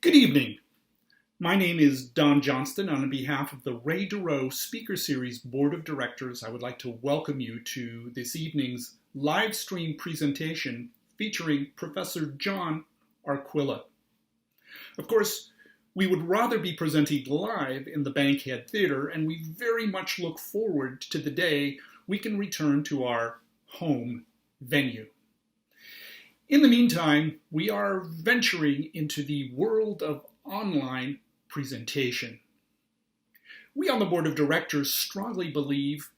Good evening. My name is Don Johnston. On behalf of the RDSS Speaker Series Board of Directors, I would like to welcome you to this evening's live stream presentation featuring Professor John Arquilla. Of course, we would rather be presenting live in the Bankhead Theater, and we very much look forward to the day we can return to our home venue. In the meantime, we are venturing into the world of online presentation. We on the Board of Directors strongly believe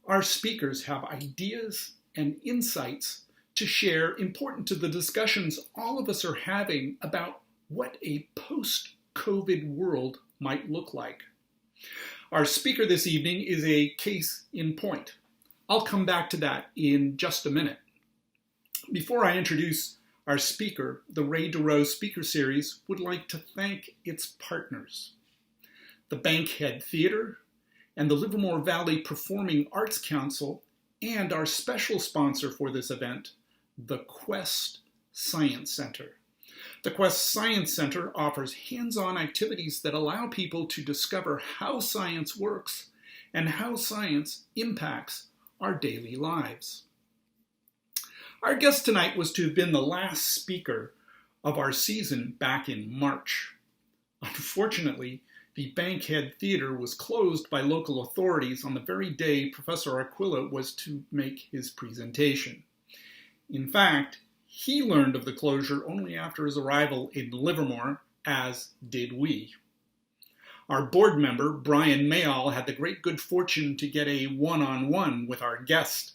our speakers have ideas and insights to share important to the discussions all of us are having about what a post-COVID world might look like. Our speaker this evening is a case in point. I'll come back to that in just a minute. Before I introduce our speaker, the RDSS Speaker Series would like to thank its partners, the Bankhead Theater and the Livermore Valley Performing Arts Council, and our special sponsor for this event, the Quest Science Center. The Quest Science Center offers hands-on activities that allow people to discover how science works and how science impacts our daily lives. Our guest tonight was to have been the last speaker of our season back in March. Unfortunately, the Bankhead Theater was closed by local authorities on the very day Professor Arquilla was to make his presentation. In fact, he learned of the closure only after his arrival in Livermore, as did we. Our board member, Brian Mayall, had the great good fortune to get a one-on-one with our guest,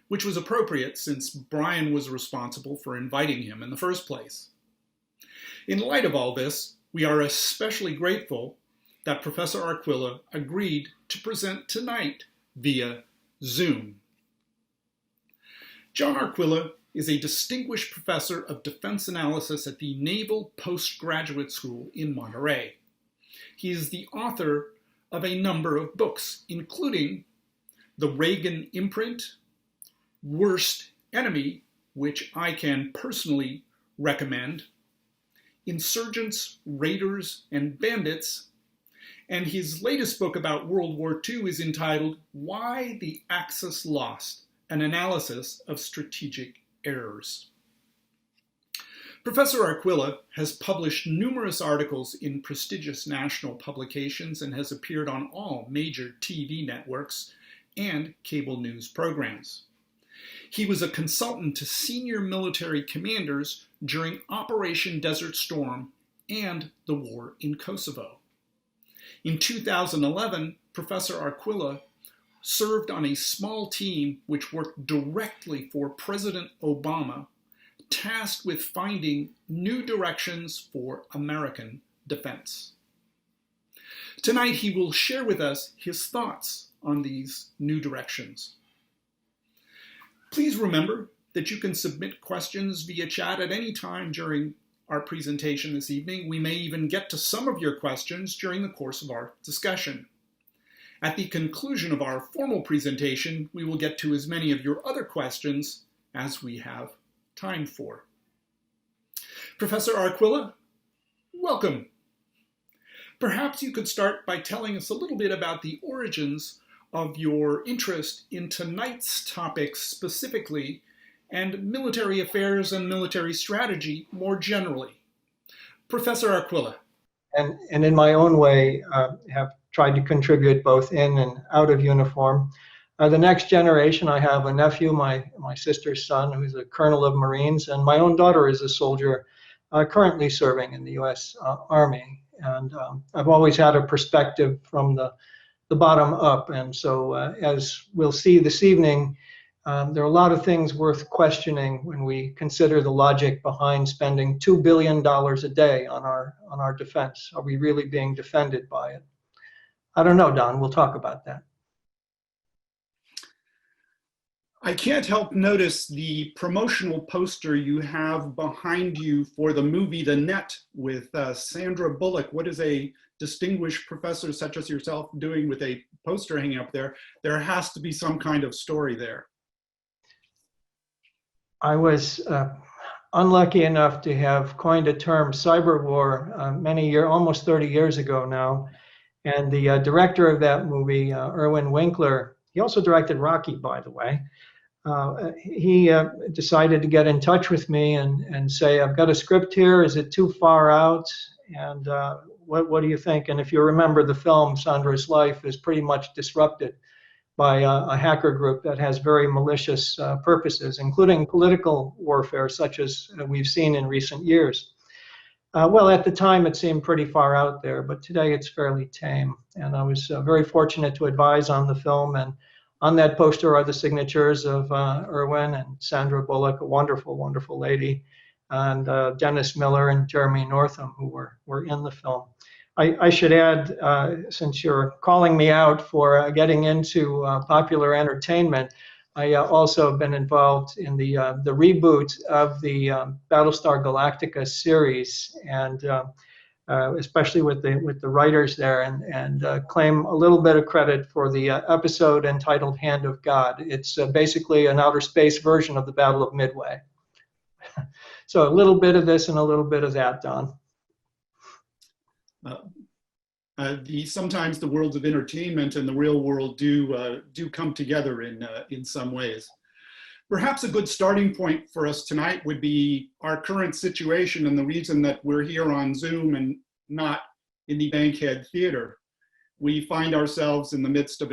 which was appropriate since Brian was responsible for inviting him in the first place. In light of all this, we are especially grateful that Professor Arquilla agreed to present tonight via Zoom. John Arquilla is a distinguished professor of defense analysis at the Naval Postgraduate School in Monterey. He is the author of a number of books, including The Reagan Imprint, Worst Enemy, which I can personally recommend, Insurgents, Raiders, and Bandits, and his latest book about World War II is entitled Why the Axis Lost, an Analysis of Strategic Errors. Professor Arquilla has published numerous articles in prestigious national publications and has appeared on all major TV networks and cable news programs. He was a consultant to senior military commanders during Operation Desert Storm and the war in Kosovo. In 2011, Professor Arquilla served on a small team which worked directly for President Obama, tasked with finding new directions for American defense. Tonight, he will share with us his thoughts on these new directions. Please remember that you can submit questions via chat at any time during our presentation this evening. We may even get to some of your questions during the course of our discussion. At the conclusion of our formal presentation, we will get to as many of your other questions as we have time for. Professor Arquilla, welcome. Perhaps you could start by telling us a little bit about the origins of your interest in tonight's topics specifically, and military affairs and military strategy more generally. Professor Arquilla. And in my own way, have tried to contribute both in and out of uniform. The next generation, I have a nephew, my sister's son, who's a colonel of Marines, and my own daughter is a soldier currently serving in the U.S. Army. And I've always had a perspective from the bottom up. And so as we'll see this evening, there are a lot of things worth questioning when we consider the logic behind spending $2 billion a day on our defense. Are we really being defended by it? I don't know, Don. We'll talk about that. I can't help notice the promotional poster you have behind you for the movie The Net with Sandra Bullock. What is a distinguished professor such as yourself doing with a poster hanging up there? There has to be some kind of story there. I was unlucky enough to have coined a term cyber war almost 30 years ago now. And the director of that movie, Irwin Winkler, he also directed Rocky, by the way. He decided to get in touch with me and say, I've got a script here. Is it too far out? And what do you think? And if you remember the film, Sandra's life is pretty much disrupted by a hacker group that has very malicious purposes, including political warfare, such as we've seen in recent years. Well, at the time, it seemed pretty far out there, but today it's fairly tame. And I was very fortunate to advise on the film. And on that poster are the signatures of Irwin and Sandra Bullock, a wonderful, wonderful lady, and Dennis Miller and Jeremy Northam, who were in the film. I should add, since you're calling me out for getting into popular entertainment, I also have been involved in the reboot of the Battlestar Galactica series, and especially with the writers there, and claim a little bit of credit for the episode entitled "Hand of God." It's basically an outer space version of the Battle of Midway. So a little bit of this and a little bit of that, Don. Sometimes the worlds of entertainment and the real world do come together in some ways. Perhaps a good starting point for us tonight would be our current situation and the reason that we're here on Zoom and not in the Bankhead Theater. We find ourselves in the midst of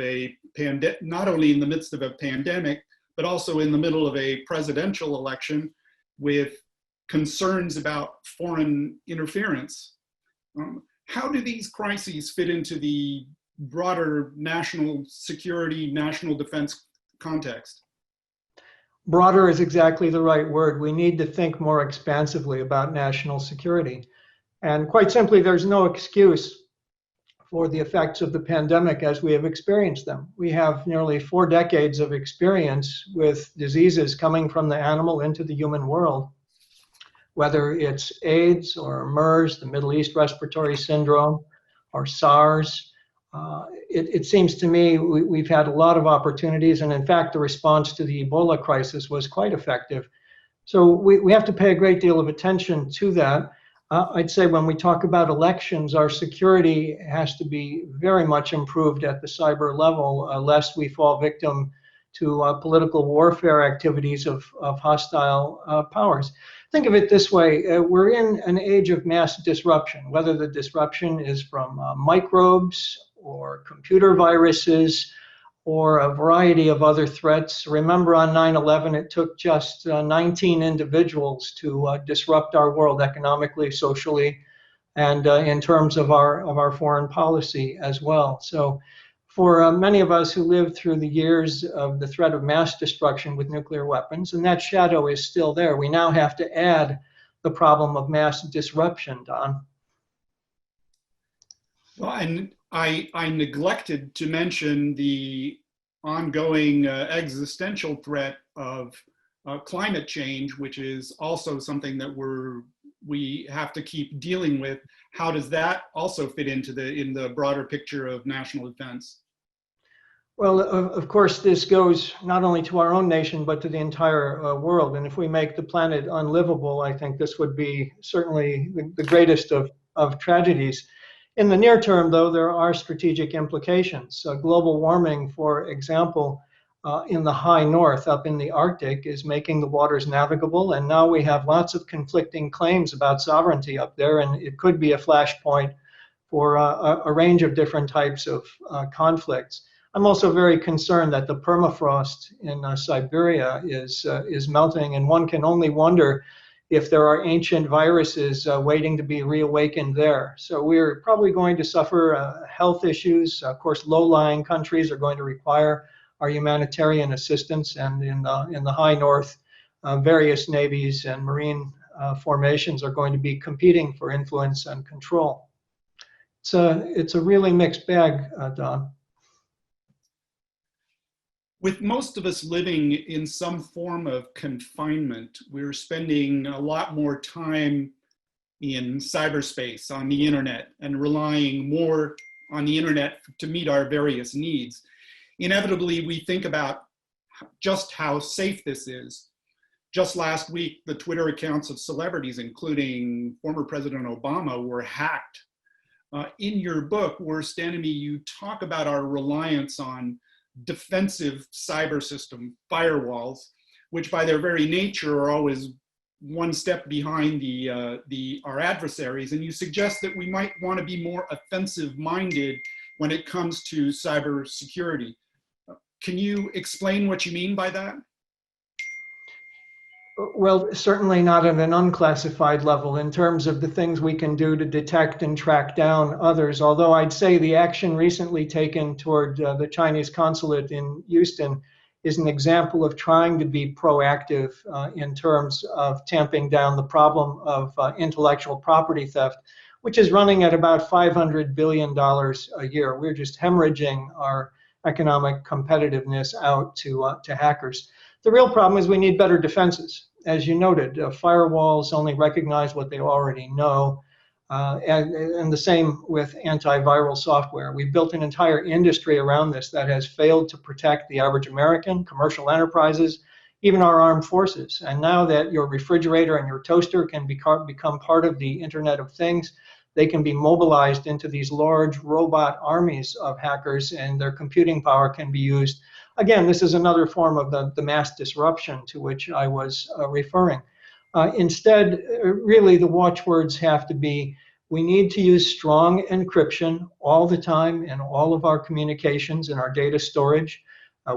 not only in the midst of a pandemic, but also in the middle of a presidential election with concerns about foreign interference. How do these crises fit into the broader national security, national defense context? Broader is exactly the right word. We need to think more expansively about national security. And quite simply, there's no excuse for the effects of the pandemic as we have experienced them. We have nearly 4 decades of experience with diseases coming from the animal into the human world, whether it's AIDS or MERS, the Middle East Respiratory Syndrome, or SARS. It seems to me we've had a lot of opportunities, and in fact, the response to the Ebola crisis was quite effective. So we have to pay a great deal of attention to that. I'd say when we talk about elections, our security has to be very much improved at the cyber level, lest we fall victim to political warfare activities of hostile powers. Think of it this way, we're in an age of mass disruption, whether the disruption is from microbes or computer viruses or a variety of other threats. Remember on 9/11, it took just 19 individuals to disrupt our world economically, socially, and in terms of our foreign policy as well. So for many of us who lived through the years of the threat of mass destruction with nuclear weapons, and that shadow is still there, we now have to add the problem of mass disruption, Don. Well, and I neglected to mention the ongoing existential threat of climate change, which is also something that we have to keep dealing with. How does that also fit into in the broader picture of national defense? Well, of course, this goes not only to our own nation, but to the entire world. And if we make the planet unlivable, I think this would be certainly the greatest of tragedies. In the near term, though, there are strategic implications. Global warming, for example, in the high north, up in the Arctic, is making the waters navigable. And now we have lots of conflicting claims about sovereignty up there, and it could be a flashpoint for a range of different types of conflicts. I'm also very concerned that the permafrost in Siberia is melting, and one can only wonder if there are ancient viruses waiting to be reawakened there. So we're probably going to suffer health issues. Of course, low-lying countries are going to require our humanitarian assistance, and in the high north, various navies and marine formations are going to be competing for influence and control. It's a really mixed bag, Don. With most of us living in some form of confinement, we're spending a lot more time in cyberspace, on the internet, and relying more on the internet to meet our various needs. Inevitably, we think about just how safe this is. just last week, the Twitter accounts of celebrities, including former President Obama, were hacked. In your work, Worst Enemy, you talk about our reliance on defensive cyber system firewalls, which by their very nature are always one step behind our adversaries. And you suggest that we might want to be more offensive minded when it comes to cyber security. Can you explain what you mean by that? Well, certainly not at an unclassified level in terms of the things we can do to detect and track down others. Although I'd say the action recently taken toward the Chinese consulate in Houston is an example of trying to be proactive in terms of tamping down the problem of intellectual property theft, which is running at about $500 billion a year. We're just hemorrhaging our economic competitiveness out to hackers. The real problem is we need better defenses. As you noted, firewalls only recognize what they already know, and the same with antiviral software. We've built an entire industry around this that has failed to protect the average American, commercial enterprises, even our armed forces. And now that your refrigerator and your toaster can become part of the Internet of Things, they can be mobilized into these large robot armies of hackers, and their computing power can be used. Again, this is another form of the mass disruption to which I was referring. Instead, really the watchwords have to be, we need to use strong encryption all the time in all of our communications and our data storage.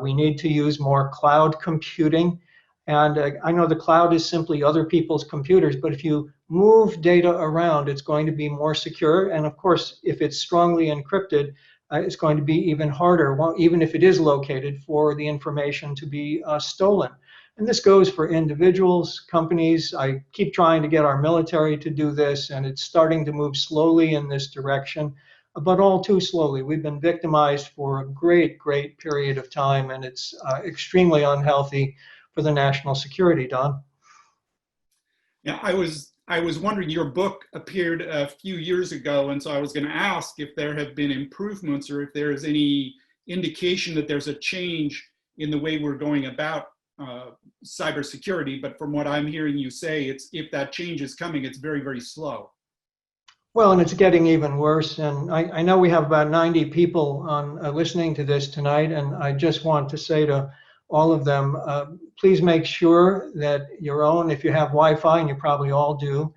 We need to use more cloud computing. And I know the cloud is simply other people's computers, but if you move data around, it's going to be more secure. And of course, if it's strongly encrypted, it's going to be even harder, even if it is located, for the information to be stolen. And this goes for individuals, companies. I keep trying to get our military to do this, and it's starting to move slowly in this direction, but all too slowly. We've been victimized for a great period of time, and it's extremely unhealthy for the national security, Don. Yeah, I was wondering, your book appeared a few years ago, and so I was going to ask if there have been improvements or if there is any indication that there's a change in the way we're going about cybersecurity. But from what I'm hearing you say, if that change is coming, it's very slow. Well, and it's getting even worse. And I know we have about 90 people on listening to this tonight, and I just want to say to all of them, please make sure that your own, if you have Wi-Fi, and you probably all do,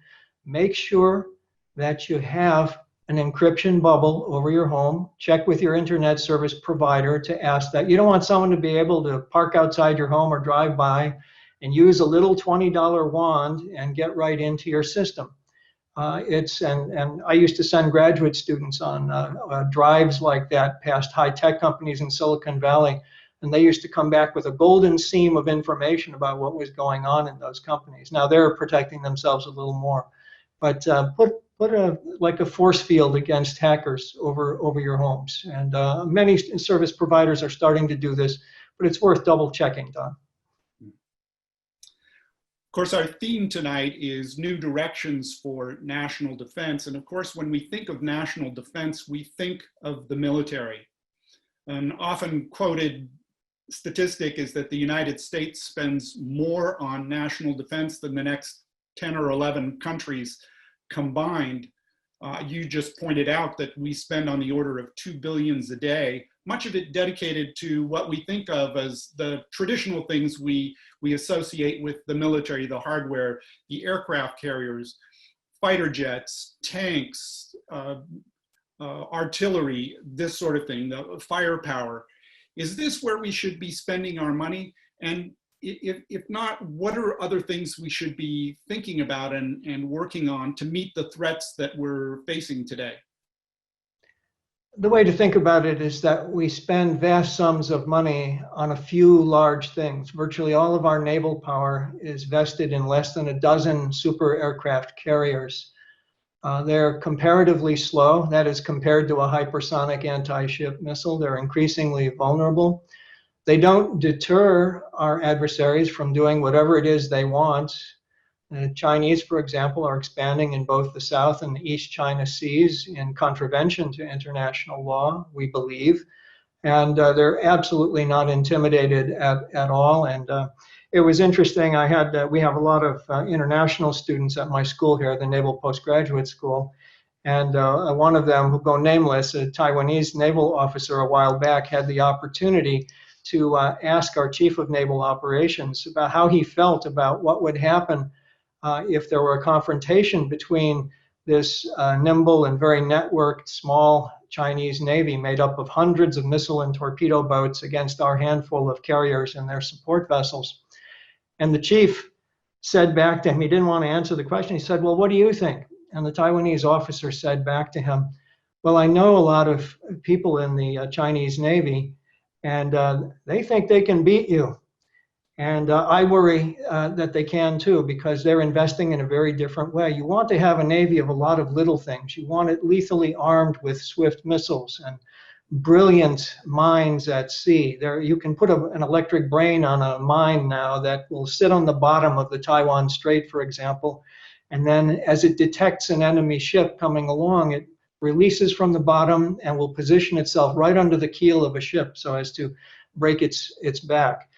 make sure that you have an encryption bubble over your home. Check with your internet service provider to ask that. You don't want someone to be able to park outside your home or drive by and use a little $20 wand and get right into your system. And I used to send graduate students on drives like that past high-tech companies in Silicon Valley, and they used to come back with a golden seam of information about what was going on in those companies. Now they're protecting themselves a little more, but put a force field against hackers over your homes. And many service providers are starting to do this, but it's worth double checking, Don. Of course, our theme tonight is new directions for national defense. And of course, when we think of national defense, we think of the military. An often quoted statistic is that the United States spends more on national defense than the next 10 or 11 countries combined. You just pointed out that we spend on the order of $2 billion a day, much of it dedicated to what we think of as the traditional things we associate with the military, the hardware, the aircraft carriers, fighter jets, tanks, artillery, this sort of thing, the firepower. Is this where we should be spending our money? And if not, what are other things we should be thinking about and working on to meet the threats that we're facing today? The way to think about it is that we spend vast sums of money on a few large things. Virtually all of our naval power is vested in less than a dozen super aircraft carriers. They're comparatively slow. That is, compared to a hypersonic anti-ship missile, they're increasingly vulnerable. They don't deter our adversaries from doing whatever it is they want. The Chinese, for example, are expanding in both the South and the East China Seas in contravention to international law, we believe. and they're absolutely not intimidated at all. And it was interesting. We have a lot of international students at my school here, the Naval Postgraduate School, and one of them, who go nameless, a Taiwanese naval officer a while back, had the opportunity to ask our Chief of Naval Operations about how he felt about what would happen if there were a confrontation between this nimble and very networked small Chinese Navy made up of hundreds of missile and torpedo boats against our handful of carriers and their support vessels. And the chief said back to him, he didn't want to answer the question. He said, well, what do you think? And the Taiwanese officer said back to him, well, I know a lot of people in the Chinese Navy, and they think they can beat you. And I worry that they can too, because they're investing in a very different way. You want to have a Navy of a lot of little things. You want it lethally armed with swift missiles and brilliant mines at sea. There, you can put an electric brain on a mine now that will sit on the bottom of the Taiwan Strait, for example, and then as it detects an enemy ship coming along, it releases from the bottom and will position itself right under the keel of a ship so as to break its back.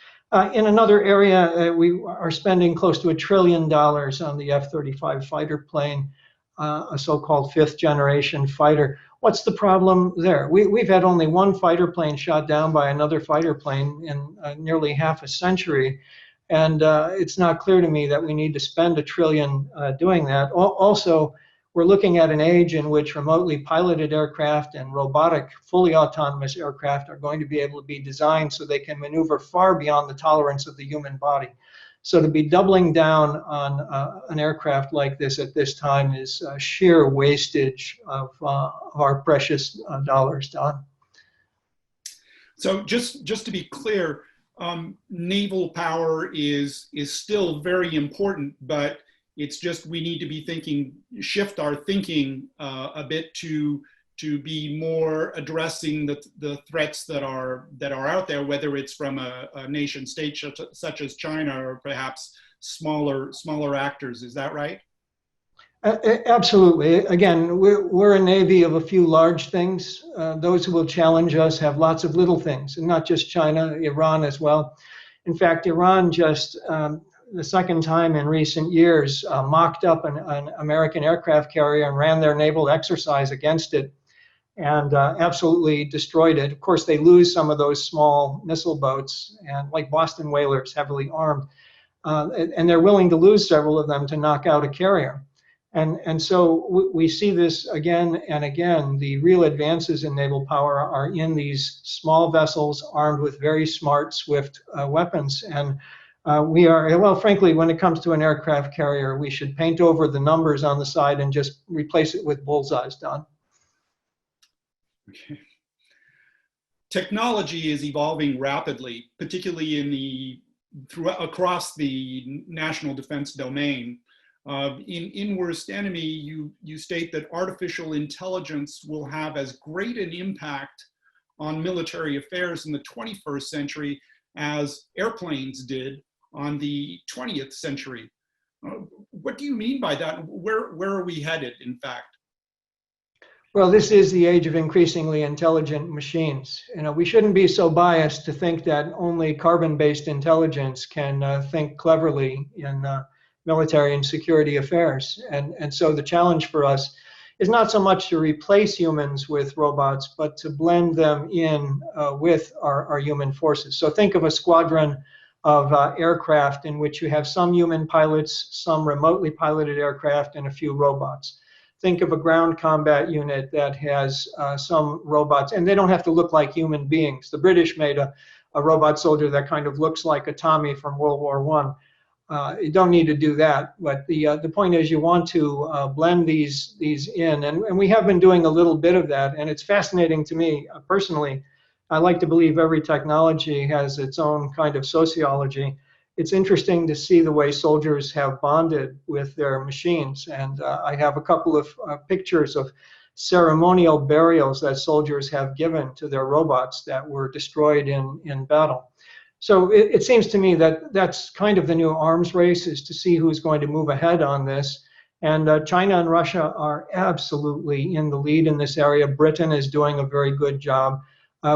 In another area, we are spending close to $1 trillion on the F-35 fighter plane, a so-called fifth generation fighter. What's the problem there? We've had only one fighter plane shot down by another fighter plane in nearly half a century. And it's not clear to me that we need to spend $1 trillion doing that. Also, we're looking at an age in which remotely piloted aircraft and robotic, fully autonomous aircraft are going to be able to be designed so they can maneuver far beyond the tolerance of the human body. So to be doubling down on an aircraft like this at this time is sheer wastage of our precious dollars, Don. So just to be clear, naval power is still very important, but it's just we need to be shift our thinking a bit to be more addressing the threats that are out there, whether it's from a nation state such as China or perhaps smaller actors. Is that right? Absolutely. Again, we're a navy of a few large things. Those who will challenge us have lots of little things, and not just China, Iran as well. In fact, Iran just the second time in recent years mocked up an American aircraft carrier and ran their naval exercise against it and absolutely destroyed it. Of course, they lose some of those small missile boats, and like Boston whalers, heavily armed, and they're willing to lose several of them to knock out a carrier. And so we see this again and again. The real advances in naval power are in these small vessels armed with very smart, swift weapons. And we are, well, frankly, when it comes to an aircraft carrier, we should paint over the numbers on the side and just replace it with bullseyes, Don. Okay. Technology is evolving rapidly, particularly across the national defense domain. In Worst Enemy, you state that artificial intelligence will have as great an impact on military affairs in the 21st century as airplanes did on the 20th century. What do you mean by that? Where are we headed, in fact? Well, this is the age of increasingly intelligent machines. You know, we shouldn't be so biased to think that only carbon-based intelligence can think cleverly in military and security affairs. And so the challenge for us is not so much to replace humans with robots, but to blend them in with our human forces. So think of a squadron of aircraft in which you have some human pilots, some remotely piloted aircraft, and a few robots. Think of a ground combat unit that has some robots, and they don't have to look like human beings. The British made a robot soldier that kind of looks like a Tommy from World War I. You don't need to do that, but the point is you want to blend these in, and we have been doing a little bit of that, and it's fascinating to me personally. I like to believe every technology has its own kind of sociology. It's interesting to see the way soldiers have bonded with their machines, and I have a couple of pictures of ceremonial burials that soldiers have given to their robots that were destroyed in battle. So it seems to me that that's kind of the new arms race, is to see who's going to move ahead on this. And China and Russia are absolutely in the lead in this area. Britain is doing a very good job.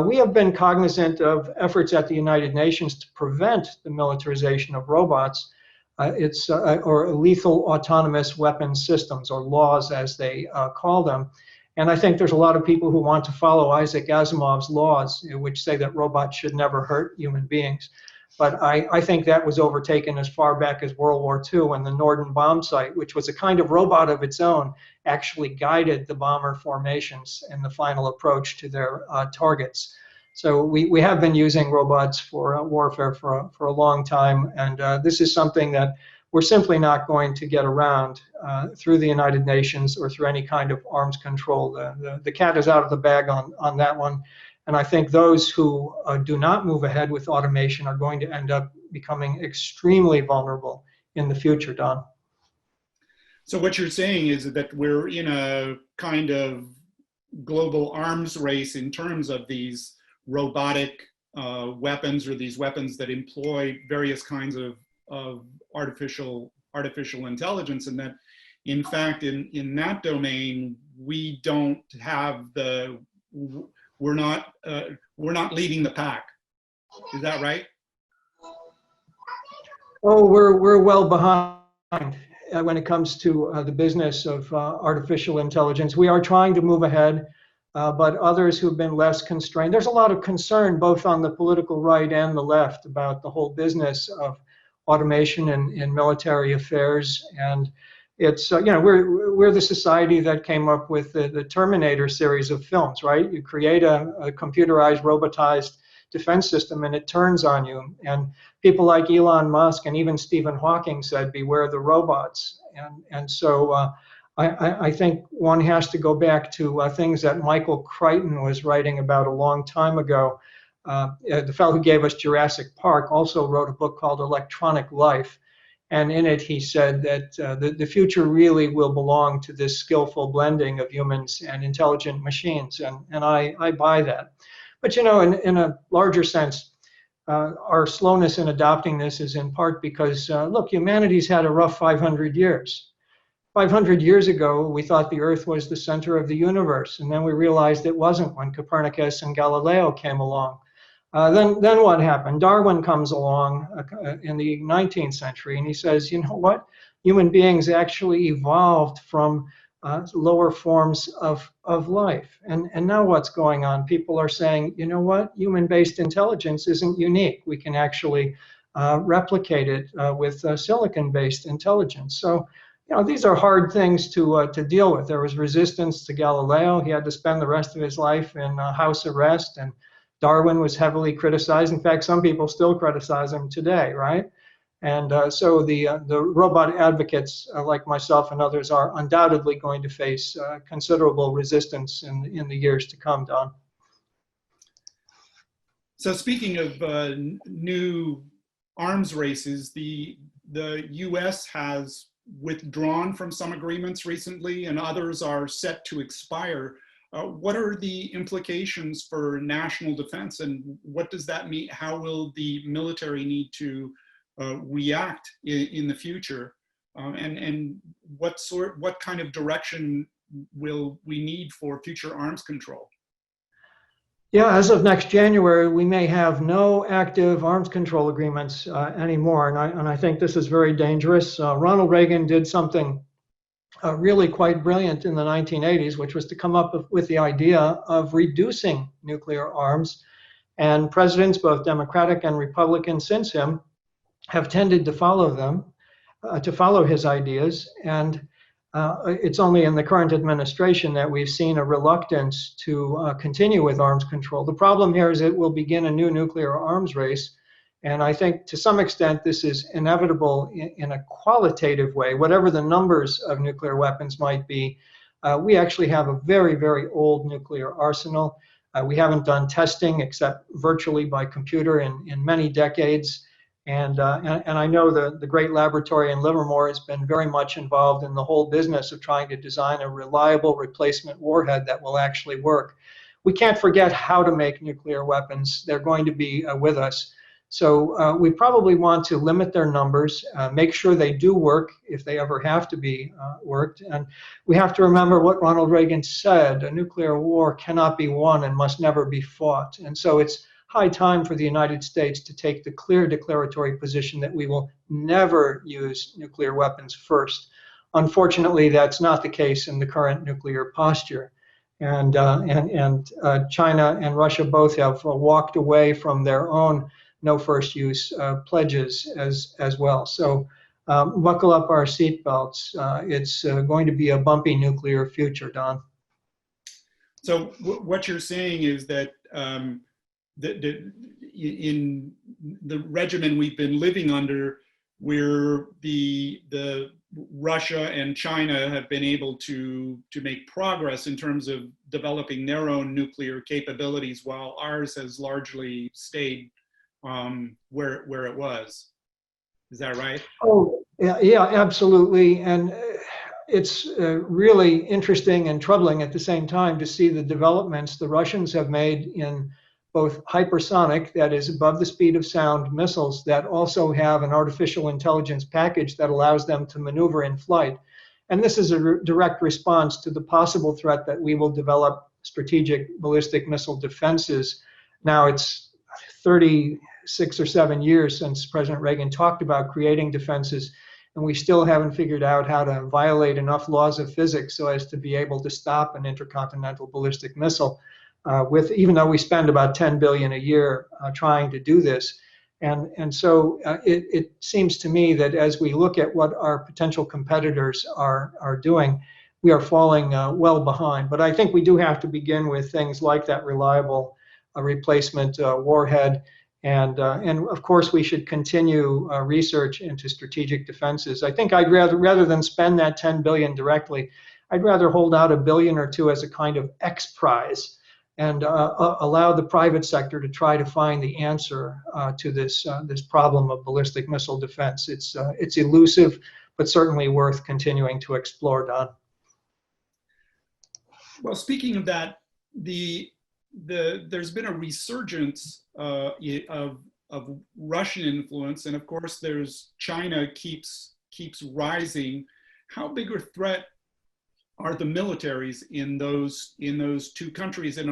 We have been cognizant of efforts at the United Nations to prevent the militarization of robots. Or lethal autonomous weapons systems, or laws as they call them. And I think there's a lot of people who want to follow Isaac Asimov's laws, which say that robots should never hurt human beings. But I think that was overtaken as far back as World War II, when the Norden bomb sight, which was a kind of robot of its own, actually guided the bomber formations in the final approach to their targets. So we have been using robots for warfare for a long time, and this is something that we're simply not going to get around through the United Nations or through any kind of arms control. The cat is out of the bag on that one, and I think those who do not move ahead with automation are going to end up becoming extremely vulnerable in the future, Don. So what you're saying is that we're in a kind of global arms race in terms of these robotic weapons, or these weapons that employ various kinds of artificial intelligence, and that in fact in that domain we don't have we're not leading the pack. Is that right? Oh, we're well behind when it comes to the business of artificial intelligence. We are trying to move ahead. But others who've been less constrained. There's a lot of concern both on the political right and the left about the whole business of automation in military affairs. And it's, we're the society that came up with the Terminator series of films, right? You create a computerized, robotized defense system and it turns on you. And people like Elon Musk and even Stephen Hawking said, beware the robots. And so, I think one has to go back to things that Michael Crichton was writing about a long time ago. The fellow who gave us Jurassic Park also wrote a book called Electronic Life. And in it, he said that the future really will belong to this skillful blending of humans and intelligent machines. And I buy that. But, in a larger sense, our slowness in adopting this is in part because, look, humanity's had a rough 500 years. 500 years ago, we thought the Earth was the center of the universe, and then we realized it wasn't when Copernicus and Galileo came along. Then what happened? Darwin comes along in the 19th century, and he says, you know what? Human beings actually evolved from lower forms of life. And now what's going on? People are saying, you know what? Human-based intelligence isn't unique. We can actually replicate it with silicon-based intelligence. So, these are hard things to deal with. There was resistance to Galileo. He had to spend the rest of his life in house arrest, and Darwin was heavily criticized. In fact, some people still criticize him today, right? And so the robot advocates like myself and others are undoubtedly going to face considerable resistance in the years to come, Don. So speaking of new arms races, the U.S. has withdrawn from some agreements recently, and others are set to expire. What are the implications for national defense, and what does that mean? How will the military need to react in the future, and what kind of direction will we need for future arms control? Yeah, as of next January, we may have no active arms control agreements anymore, and I think this is very dangerous. Ronald Reagan did something really quite brilliant in the 1980s, which was to come up with the idea of reducing nuclear arms, and presidents, both Democratic and Republican since him, have tended to follow them, to follow his ideas, and it's only in the current administration that we've seen a reluctance to continue with arms control. The problem here is it will begin a new nuclear arms race, and I think to some extent this is inevitable in a qualitative way. Whatever the numbers of nuclear weapons might be, we actually have a very, very old nuclear arsenal. We haven't done testing except virtually by computer in many decades. And I know the great laboratory in Livermore has been very much involved in the whole business of trying to design a reliable replacement warhead that will actually work. We can't forget how to make nuclear weapons. They're going to be with us. So we probably want to limit their numbers, make sure they do work if they ever have to be worked. And we have to remember what Ronald Reagan said: a nuclear war cannot be won and must never be fought. And so it's high time for the United States to take the clear declaratory position that we will never use nuclear weapons first. Unfortunately, that's not the case in the current nuclear posture. And China and Russia both have walked away from their own no first use pledges as well. So buckle up our seatbelts. It's going to be a bumpy nuclear future, Don. So what you're saying is that in the regimen we've been living under, where the Russia and China have been able to make progress in terms of developing their own nuclear capabilities, while ours has largely stayed where it was. Is that right? Oh, yeah, absolutely. And it's really interesting and troubling at the same time to see the developments the Russians have made in both hypersonic, that is above the speed of sound, missiles that also have an artificial intelligence package that allows them to maneuver in flight. And this is a direct response to the possible threat that we will develop strategic ballistic missile defenses. Now it's 36 or 7 years since President Reagan talked about creating defenses, and we still haven't figured out how to violate enough laws of physics so as to be able to stop an intercontinental ballistic missile, even though we spend about $10 billion a year trying to do this. And so it seems to me that as we look at what our potential competitors are doing, we are falling well behind. But I think we do have to begin with things like that reliable replacement warhead. And of course, we should continue research into strategic defenses. I think I'd rather than spend that 10 billion directly, I'd rather hold out $1 billion or $2 billion as a kind of X prize, and allow the private sector to try to find the answer to this problem of ballistic missile defense. It's elusive, but certainly worth continuing to explore, Don. Well, speaking of that, there's been a resurgence of Russian influence, and of course, there's China keeps rising. How big a threat are the militaries in those two countries? And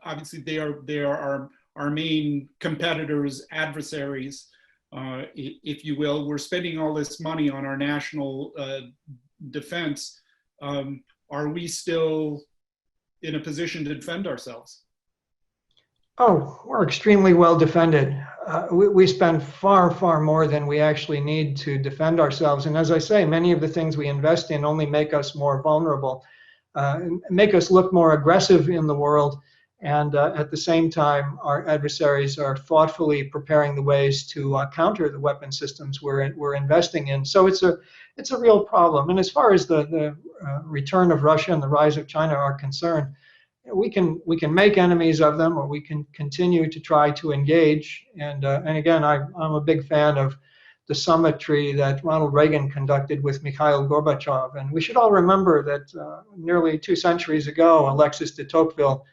obviously they are our main competitors, adversaries, if you will. We're spending all this money on our national defense. Are we still in a position to defend ourselves? Oh, we're extremely well defended. We spend far, far more than we actually need to defend ourselves. And as I say, many of the things we invest in only make us more vulnerable, make us look more aggressive in the world. And at the same time, our adversaries are thoughtfully preparing the ways to counter the weapon systems we're investing in. So it's a real problem. And as far as the return of Russia and the rise of China are concerned, we can make enemies of them, or we can continue to try to engage. And again, I'm a big fan of the summitry that Ronald Reagan conducted with Mikhail Gorbachev. And we should all remember that nearly 2 centuries ago, Alexis de Tocqueville,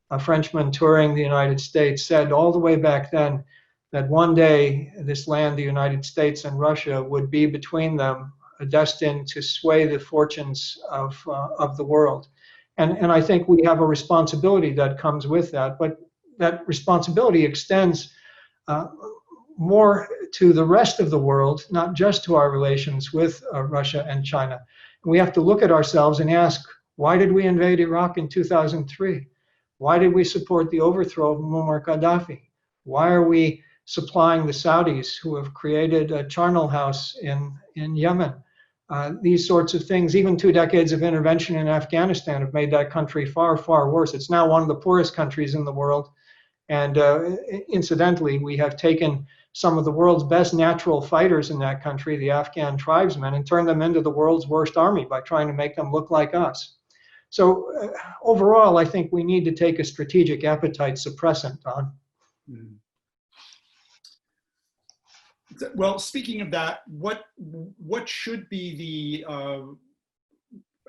a Frenchman touring the United States, said all the way back then that one day this land, the United States and Russia, would be between them, destined to sway the fortunes of the world. And I think we have a responsibility that comes with that, but that responsibility extends more to the rest of the world, not just to our relations with Russia and China. And we have to look at ourselves and ask, why did we invade Iraq in 2003? Why did we support the overthrow of Muammar Gaddafi? Why are we supplying the Saudis, who have created a charnel house in Yemen? These sorts of things, even 2 decades of intervention in Afghanistan, have made that country far, far worse. It's now one of the poorest countries in the world. And incidentally, we have taken some of the world's best natural fighters in that country, the Afghan tribesmen, and turned them into the world's worst army by trying to make them look like us. So overall, I think we need to take a strategic appetite suppressant on. Mm-hmm. Well, speaking of that, what should be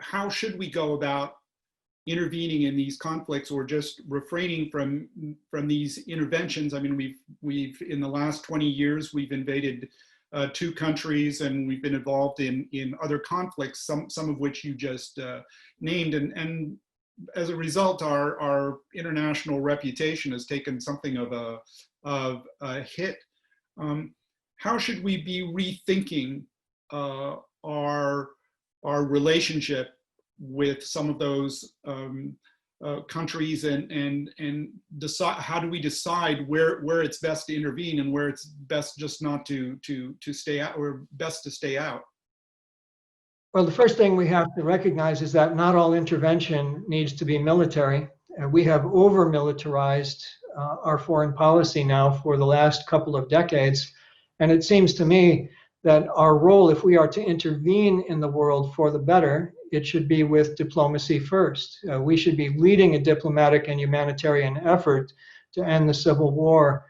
how should we go about intervening in these conflicts or just refraining from these interventions. I mean, we've in the last 20 years, we've invaded 2 countries, and we've been involved in other conflicts, some of which you just named, and as a result, our international reputation has taken something of a hit. How should we be rethinking our relationship with some of those countries, and decide, how do we decide where it's best to intervene and where it's best just not to stay out, or best to stay out? Well, the first thing we have to recognize is that not all intervention needs to be military. We have over-militarized our foreign policy now for the last couple of decades. And it seems to me that our role, if we are to intervene in the world for the better, it should be with diplomacy first. We should be leading a diplomatic and humanitarian effort to end the civil war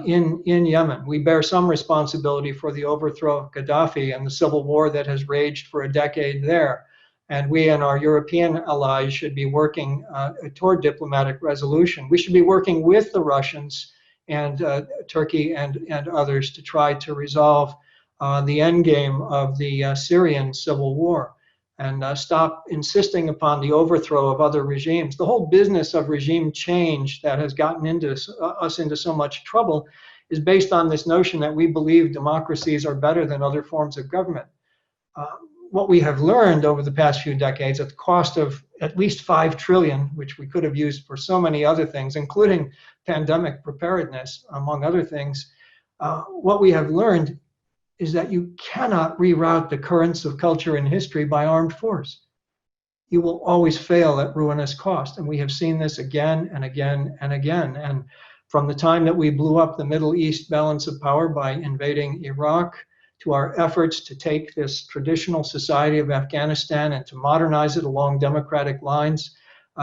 in Yemen. We bear some responsibility for the overthrow of Gaddafi and the civil war that has raged for a decade there. And we and our European allies should be working toward diplomatic resolution. We should be working with the Russians and Turkey and others to try to resolve the endgame of the Syrian civil war, and stop insisting upon the overthrow of other regimes. The whole business of regime change that has gotten us into so much trouble is based on this notion that we believe democracies are better than other forms of government. What we have learned over the past few decades, at the cost of at least $5 trillion, which we could have used for so many other things, including pandemic preparedness, among other things, what we have learned is that you cannot reroute the currents of culture and history by armed force. You will always fail at ruinous cost. And we have seen this again and again and again. And from the time that we blew up the Middle East balance of power by invading Iraq, to our efforts to take this traditional society of Afghanistan and to modernize it along democratic lines,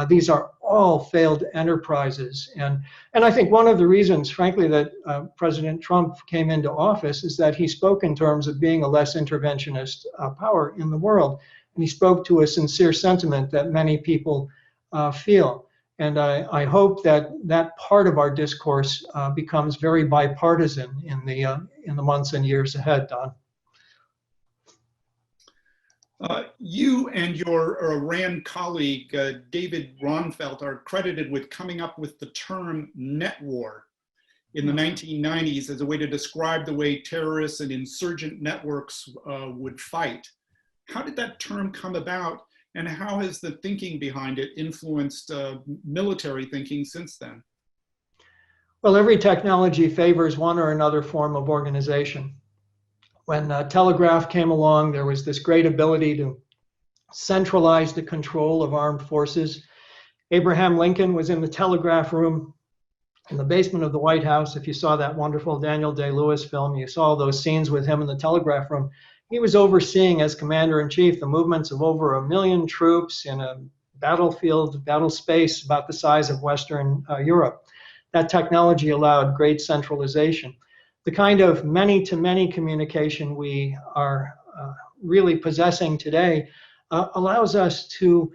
these are all failed enterprises. And I think one of the reasons, frankly, that President Trump came into office is that he spoke in terms of being a less interventionist power in the world. And he spoke to a sincere sentiment that many people feel. And I hope that that part of our discourse becomes very bipartisan in the months and years ahead, Don. You and your Iran colleague, David Ronfeld, are credited with coming up with the term net war in the 1990s as a way to describe the way terrorists and insurgent networks would fight. How did that term come about, and how has the thinking behind it influenced military thinking since then? Well, every technology favors one or another form of organization. When telegraph came along, there was this great ability to centralize the control of armed forces. Abraham Lincoln was in the telegraph room in the basement of the White House. If you saw that wonderful Daniel Day-Lewis film, you saw those scenes with him in the telegraph room. He was overseeing, as commander-in-chief, the movements of over 1 million troops in a battlefield, battle space about the size of Western Europe. That technology allowed great centralization. The kind of many-to-many communication we are really possessing today allows us to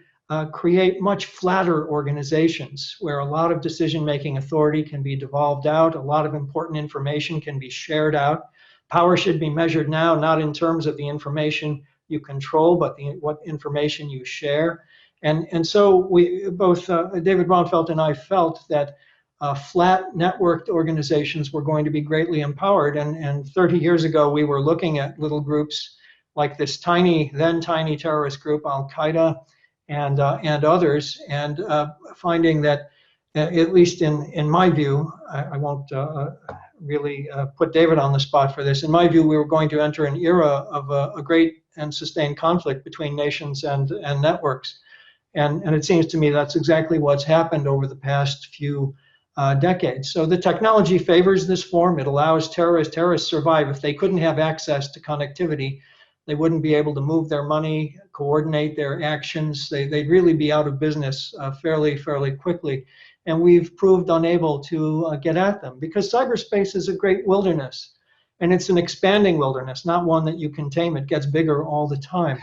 create much flatter organizations where a lot of decision-making authority can be devolved out, a lot of important information can be shared out. Power should be measured now not in terms of the information you control, but what information you share. And so we both, David Ronfeld and I, felt that flat networked organizations were going to be greatly empowered. And 30 years ago, we were looking at little groups like this then tiny terrorist group, Al-Qaeda, and others, and finding that, at least in my view, I won't really put David on the spot for this. In my view, we were going to enter an era of a great and sustained conflict between nations and networks. And it seems to me that's exactly what's happened over the past few decades. So the technology favors this form. It allows terrorists survive. If they couldn't have access to connectivity, they wouldn't be able to move their money, coordinate their actions. They'd really be out of business fairly quickly. And we've proved unable to get at them because cyberspace is a great wilderness. And it's an expanding wilderness, not one that you can tame. It gets bigger all the time.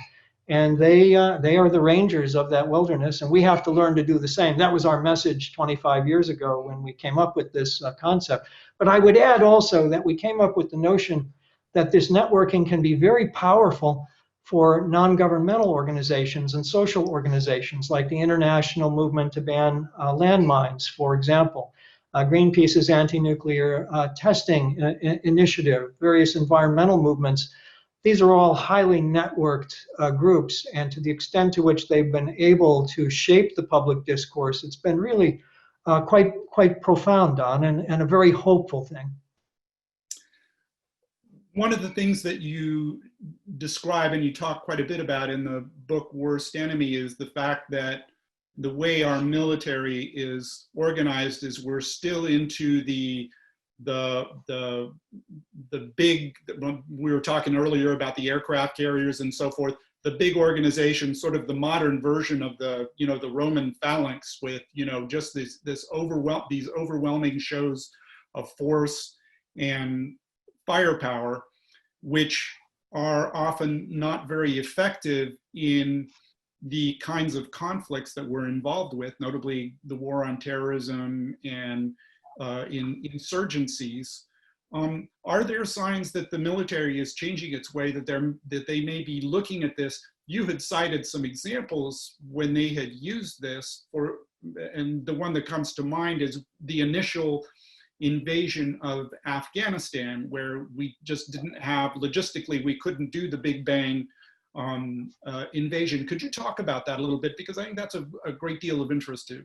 And they are the rangers of that wilderness, and we have to learn to do the same. That was our message 25 years ago when we came up with this concept. But I would add also that we came up with the notion that this networking can be very powerful for non-governmental organizations and social organizations, like the International Movement to Ban Landmines, for example, Greenpeace's anti-nuclear testing initiative, various environmental movements. These are all highly networked groups, and to the extent to which they've been able to shape the public discourse, it's been really quite profound, Don, and a very hopeful thing. One of the things that you describe and you talk quite a bit about in the book Worst Enemy is the fact that the way our military is organized is we're still into the big, we were talking earlier about the aircraft carriers and so forth, the big organization, sort of the modern version of the, the Roman phalanx with, just these overwhelming shows of force and firepower, which are often not very effective in the kinds of conflicts that we're involved with, notably the war on terrorism and in insurgencies. Are there signs that the military is changing its way, that they may be looking at this? You had cited some examples when they had used this, and the one that comes to mind is the initial invasion of Afghanistan, where we just didn't have, logistically, we couldn't do the big bang invasion. Could you talk about that a little bit? Because I think that's a great deal of interest too.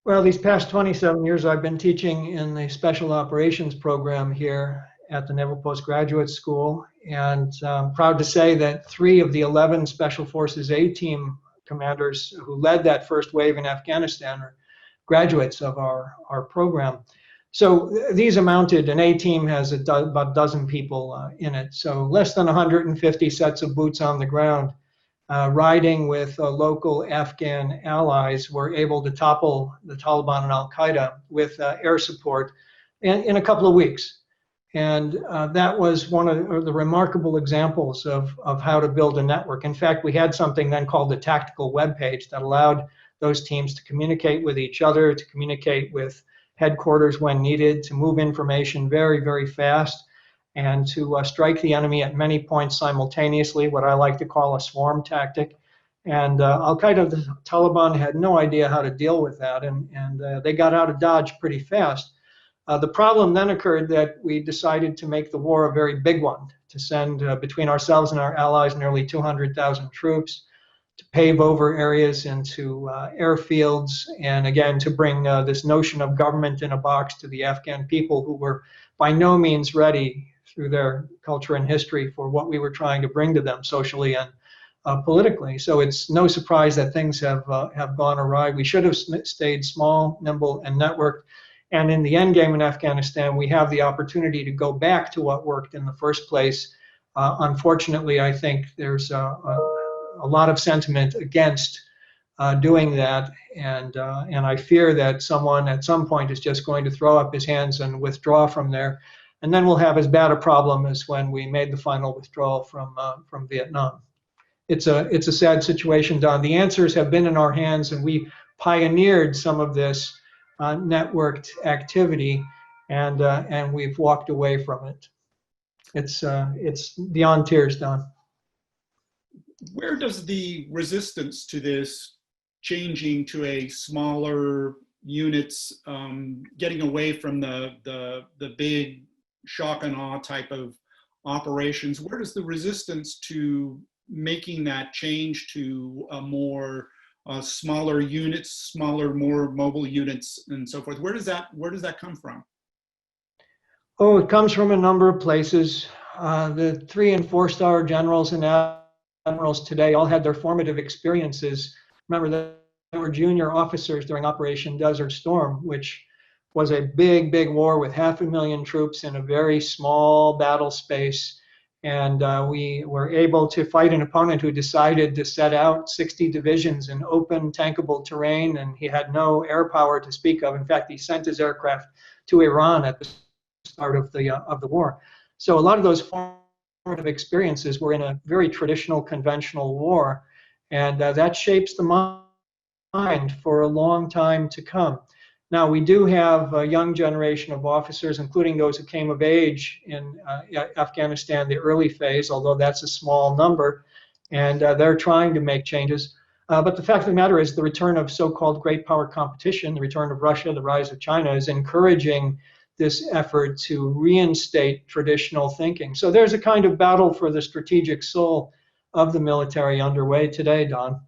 Well, these past 27 years, I've been teaching in the Special Operations program here at the Naval Postgraduate School, and I'm proud to say that 3 of the 11 Special Forces A-Team commanders who led that first wave in Afghanistan are graduates of our program. So these amounted, an A-Team has about a dozen people in it, so less than 150 sets of boots on the ground. Riding with local Afghan allies, were able to topple the Taliban and Al-Qaeda with air support in a couple of weeks. And that was one of the remarkable examples of how to build a network. In fact, we had something then called the tactical web page that allowed those teams to communicate with each other, to communicate with headquarters when needed, to move information very, very fast, and to strike the enemy at many points simultaneously, what I like to call a swarm tactic. And Al-Qaeda, the Taliban, had no idea how to deal with that, and they got out of Dodge pretty fast. The problem then occurred that we decided to make the war a very big one, to send between ourselves and our allies nearly 200,000 troops, to pave over areas into airfields, and again to bring this notion of government in a box to the Afghan people, who were by no means ready through their culture and history for what we were trying to bring to them socially and politically. So it's no surprise that things have gone awry. We should have stayed small, nimble, and networked. And in the end game in Afghanistan, we have the opportunity to go back to what worked in the first place. Unfortunately, I think there's a lot of sentiment against doing that, and I fear that someone at some point is just going to throw up his hands and withdraw from there, and then we'll have as bad a problem as when we made the final withdrawal from Vietnam. It's a sad situation, Don. The answers have been in our hands, and we pioneered some of this networked activity, and we've walked away from it. It's beyond tears, Don. Where does the resistance to this changing to a smaller units, getting away from the big shock and awe type of operations, where does the resistance to making that change to a more smaller units, smaller, more mobile units, and so forth, where does that come from? Oh, it comes from a number of places. The 3- and 4-star generals and admirals today all had their formative experiences. Remember, they were junior officers during Operation Desert Storm, which was a big, big war with 500,000 troops in a very small battle space. And we were able to fight an opponent who decided to set out 60 divisions in open, tankable terrain, and he had no air power to speak of. In fact, he sent his aircraft to Iran at the start of the war. So a lot of those formative experiences were in a very traditional, conventional war, and that shapes the mind for a long time to come. Now, we do have a young generation of officers, including those who came of age in Afghanistan, the early phase, although that's a small number, and they're trying to make changes. But the fact of the matter is the return of so-called great power competition, the return of Russia, the rise of China is encouraging this effort to reinstate traditional thinking. So there's a kind of battle for the strategic soul of the military underway today, Don.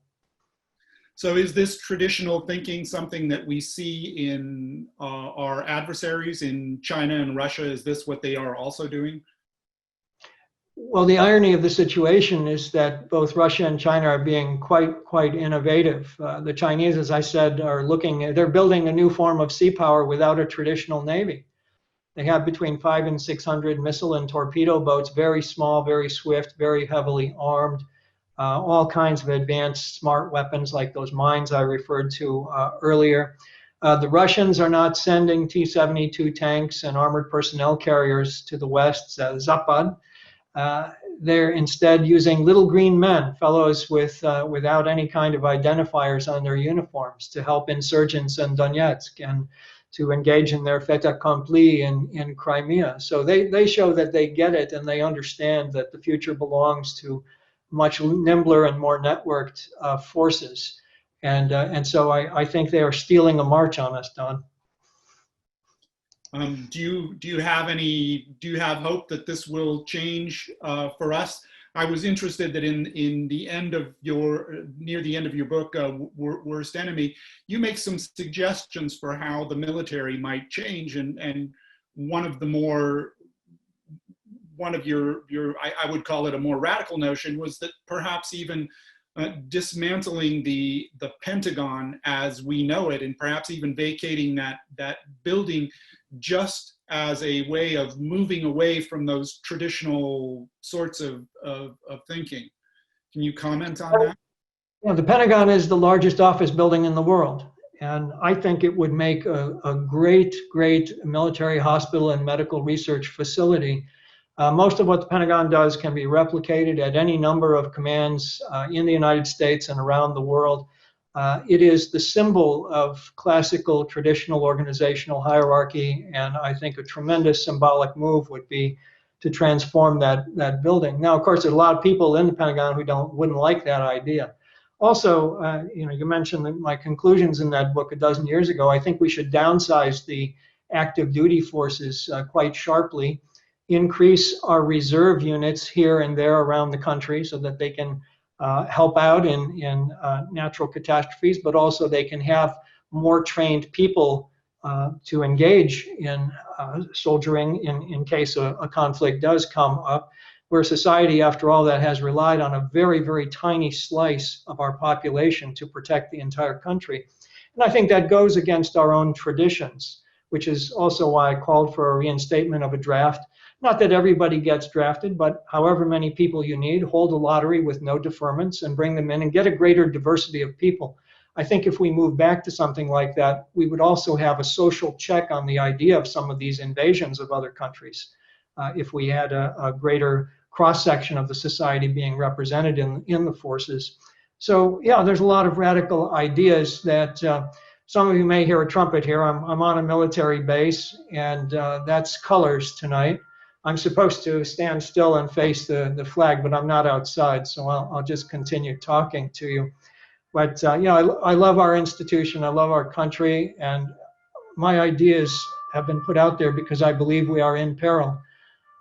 So is this traditional thinking something that we see in our adversaries in China and Russia? Is this what they are also doing? Well, the irony of the situation is that both Russia and China are being quite innovative. The Chinese, as I said, they're building a new form of sea power without a traditional navy. They have between 500 and 600 missile and torpedo boats, very small, very swift, very heavily armed, all kinds of advanced smart weapons like those mines I referred to earlier. The Russians are not sending T-72 tanks and armored personnel carriers to the West's Zapad. They're instead using little green men, fellows without any kind of identifiers on their uniforms, to help insurgents in Donetsk and to engage in their fait accompli in Crimea. So they show that they get it and they understand that the future belongs to much nimbler and more networked forces. And so I think they are stealing a march on us, Don. Do you have hope that this will change for us? I was interested that in the end of near the end of your book, Worst Enemy, you make some suggestions for how the military might change, and one of your I would call it a more radical notion was that perhaps even dismantling the Pentagon as we know it, and perhaps even vacating that building, just as a way of moving away from those traditional sorts of thinking. Can you comment on that? Yeah, the Pentagon is the largest office building in the world, and I think it would make a great military hospital and medical research facility. Most of what the Pentagon does can be replicated at any number of commands in the United States and around the world. It is the symbol of classical, traditional organizational hierarchy, and I think a tremendous symbolic move would be to transform that building. Now, of course, there are a lot of people in the Pentagon who wouldn't like that idea. Also, you mentioned my conclusions in that book a dozen years ago. I think we should downsize the active duty forces quite sharply, increase our reserve units here and there around the country so that they can help out in natural catastrophes, but also they can have more trained people to engage in soldiering in case a conflict does come up. Where society, after all, that has relied on a very tiny slice of our population to protect the entire country. And I think that goes against our own traditions, which is also why I called for a reinstatement of a draft. Not that everybody gets drafted, but however many people you need, hold a lottery with no deferments and bring them in and get a greater diversity of people. I think if we move back to something like that, we would also have a social check on the idea of some of these invasions of other countries. If we had a greater cross-section of the society being represented in the forces. So yeah, there's a lot of radical ideas that some of you may hear a trumpet here. I'm on a military base, and that's colors tonight. I'm supposed to stand still and face the flag, but I'm not outside, so I'll just continue talking to you. But I love our institution, I love our country, and my ideas have been put out there because I believe we are in peril.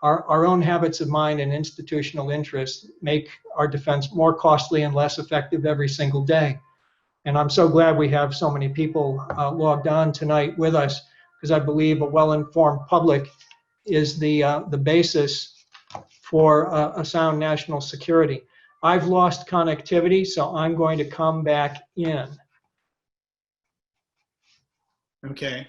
Our own habits of mind and institutional interests make our defense more costly and less effective every single day. And I'm so glad we have so many people logged on tonight with us, because I believe a well-informed public is the basis for a sound national security. I've lost connectivity, so I'm going to come back in. Okay.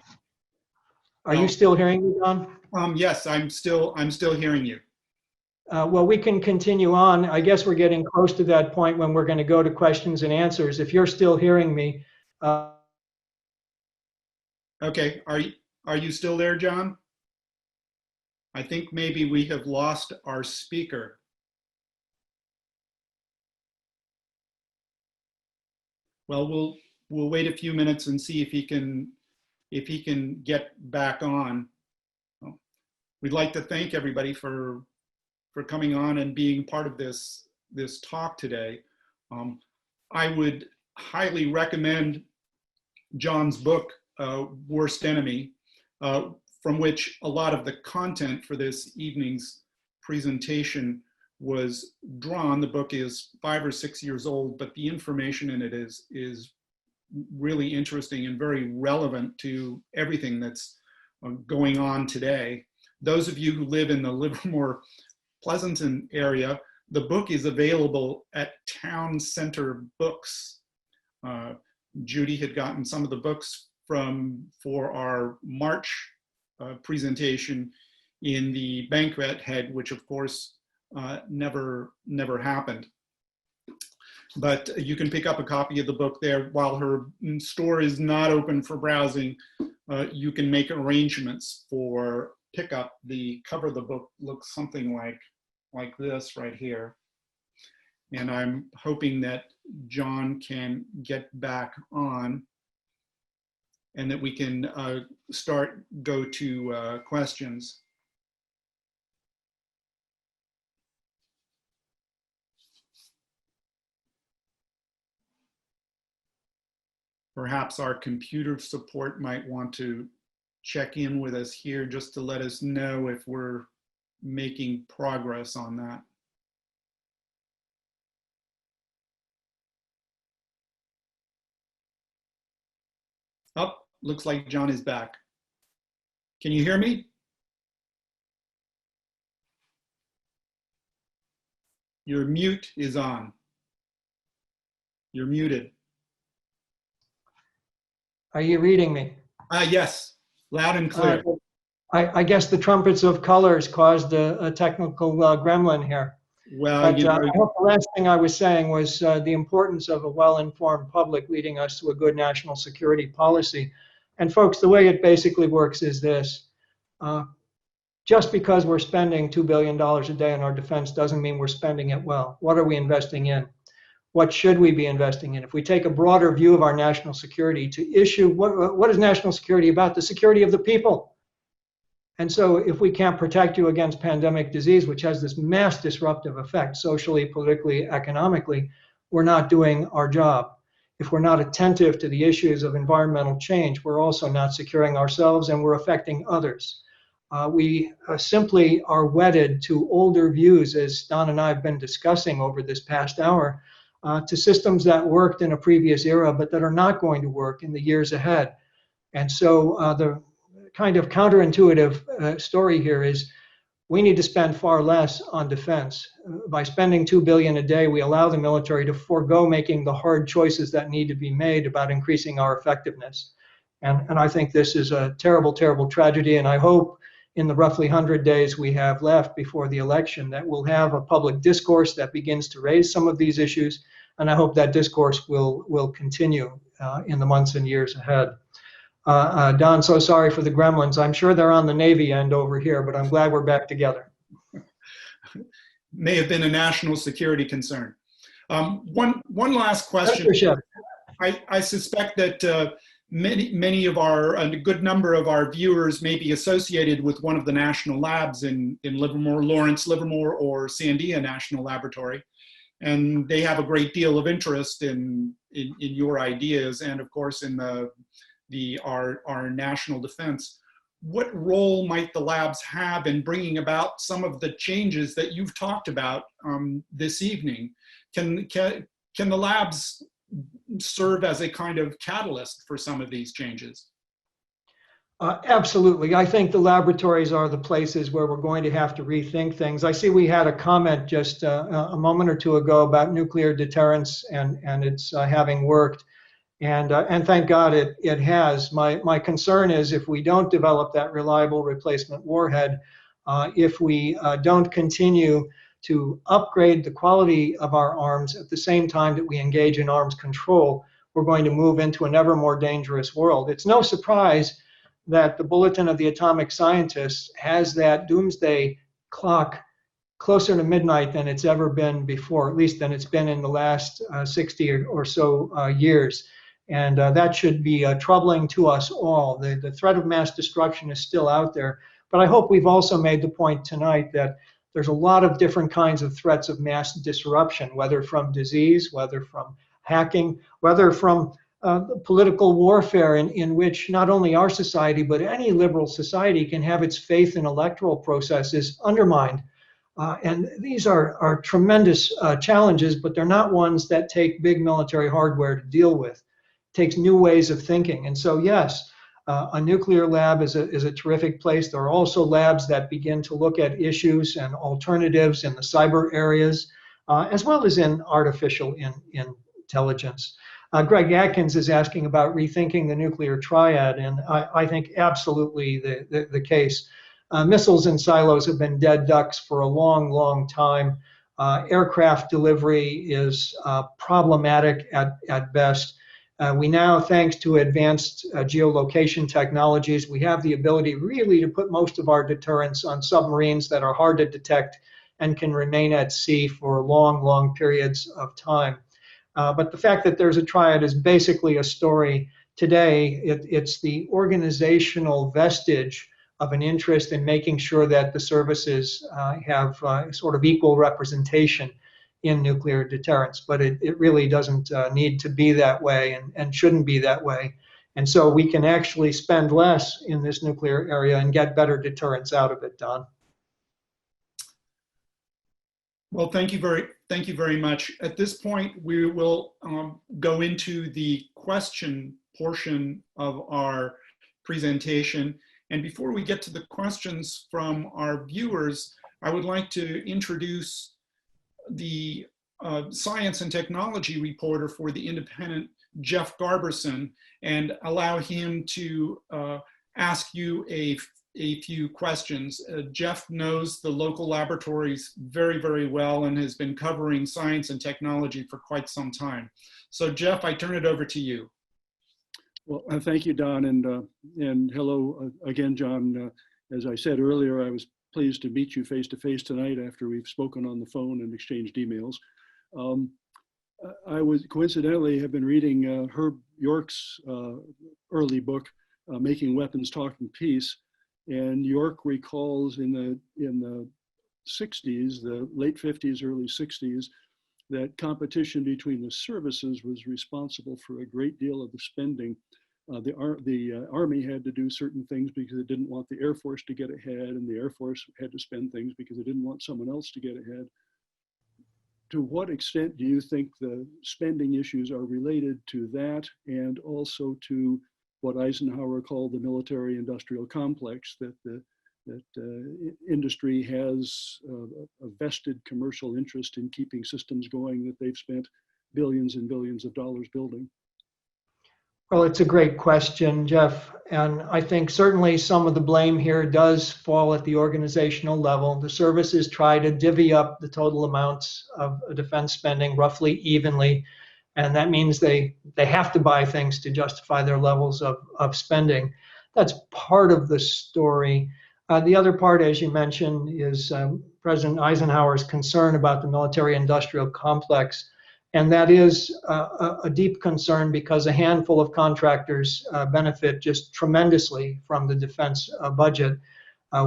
Are you still hearing me, Don? Yes, I'm still hearing you. Well, we can continue on. I guess we're getting close to that point when we're going to go to questions and answers. If you're still hearing me. Okay. Are you still there, John? I think maybe we have lost our speaker. Well, we'll wait a few minutes and see if he can get back on. We'd like to thank everybody for coming on and being part of this talk today. I would highly recommend John's book, Worst Enemy, from which a lot of the content for this evening's presentation was drawn. The book is 5 or 6 years old, but the information in it is really interesting and very relevant to everything that's going on today. Those of you who live in the Livermore Pleasanton area, the book is available at Town Center Books. Judy had gotten some of the books for our March presentation in the banquet head, which of course never happened. But you can pick up a copy of the book there. While her store is not open for browsing, you can make arrangements for pickup. The cover of the book looks something like this right here. And I'm hoping that John can get back on and that we can go to questions. Perhaps our computer support might want to check in with us here just to let us know if we're making progress on that. Oh, looks like John is back. Can you hear me? Your mute is on. You're muted. Are you reading me? Yes, loud and clear. I guess the trumpets of colors caused a technical gremlin here. Well, but I hope the last thing I was saying was the importance of a well-informed public leading us to a good national security policy. And folks, the way it basically works is this. Just because we're spending $2 billion a day on our defense doesn't mean we're spending it well. What are we investing in? What should we be investing in? If we take a broader view of our national security to issue, what is national security about? The security of the people. And so if we can't protect you against pandemic disease, which has this mass disruptive effect, socially, politically, economically, we're not doing our job. If we're not attentive to the issues of environmental change, we're also not securing ourselves and we're affecting others. We simply are wedded to older views, as Don and I have been discussing over this past hour, to systems that worked in a previous era, but that are not going to work in the years ahead. And so the kind of counterintuitive story here is we need to spend far less on defense. By spending $2 billion a day, we allow the military to forego making the hard choices that need to be made about increasing our effectiveness. And I think this is a terrible, terrible tragedy. And I hope in the roughly 100 days we have left before the election that we'll have a public discourse that begins to raise some of these issues. And I hope that discourse will continue in the months and years ahead. Don, so sorry for the gremlins. I'm sure they're on the Navy end over here, but I'm glad we're back together. May have been a national security concern. One last question. I suspect that many of a good number of our viewers may be associated with one of the national labs in Livermore, Lawrence Livermore, or Sandia National Laboratory. And they have a great deal of interest in your ideas and, of course, in our national defense. What role might the labs have in bringing about some of the changes that you've talked about this evening? Can the labs serve as a kind of catalyst for some of these changes? Absolutely. I think the laboratories are the places where we're going to have to rethink things. I see we had a comment just a moment or two ago about nuclear deterrence and it's having worked. And thank God it has. My concern is if we don't develop that reliable replacement warhead, if we don't continue to upgrade the quality of our arms at the same time that we engage in arms control, we're going to move into an ever more dangerous world. It's no surprise that the Bulletin of the Atomic Scientists has that doomsday clock closer to midnight than it's ever been before, at least than it's been in the last 60 or so years. And that should be troubling to us all. The threat of mass destruction is still out there. But I hope we've also made the point tonight that there's a lot of different kinds of threats of mass disruption, whether from disease, whether from hacking, whether from political warfare in which not only our society, but any liberal society can have its faith in electoral processes undermined. And these are tremendous challenges, but they're not ones that take big military hardware to deal with. It takes new ways of thinking. And so, yes, a nuclear lab is a terrific place. There are also labs that begin to look at issues and alternatives in the cyber areas, as well as in artificial intelligence. Greg Atkins is asking about rethinking the nuclear triad, and I think absolutely the case. Missiles in silos have been dead ducks for a long, long time. Aircraft delivery is problematic at best. We now, thanks to advanced geolocation technologies, we have the ability really to put most of our deterrents on submarines that are hard to detect and can remain at sea for long, long periods of time. But the fact that there's a triad is basically a story today. It's the organizational vestige of an interest in making sure that the services have sort of equal representation in nuclear deterrence, but it really doesn't need to be that way and shouldn't be that way. And so we can actually spend less in this nuclear area and get better deterrence out of it, Don. Well, thank you very much. At this point, we will go into the question portion of our presentation. And before we get to the questions from our viewers, I would like to introduce the science and technology reporter for The Independent, Jeff Garberson, and allow him to ask you a few questions. Jeff knows the local laboratories very, very well and has been covering science and technology for quite some time. So Jeff, I turn it over to you. Well, thank you, Don, and hello again, John. As I said earlier, I was pleased to meet you face to face tonight after we've spoken on the phone and exchanged emails. I was coincidentally have been reading Herb York's early book, Making Weapons Talking Peace, and York recalls in the 60s, the late 50s, early 60s, that competition between the services was responsible for a great deal of the spending. The Army had to do certain things because it didn't want the Air Force to get ahead, and the Air Force had to spend things because it didn't want someone else to get ahead. To what extent do you think the spending issues are related to that, and also to what Eisenhower called the military-industrial complex, that industry has a vested commercial interest in keeping systems going that they've spent billions and billions of dollars building? Well, it's a great question, Jeff. And I think certainly some of the blame here does fall at the organizational level. The services try to divvy up the total amounts of defense spending roughly evenly. And that means they have to buy things to justify their levels of spending. That's part of the story. The other part, as you mentioned, is President Eisenhower's concern about the military-industrial complex. And that is a deep concern because a handful of contractors benefit just tremendously from the defense budget.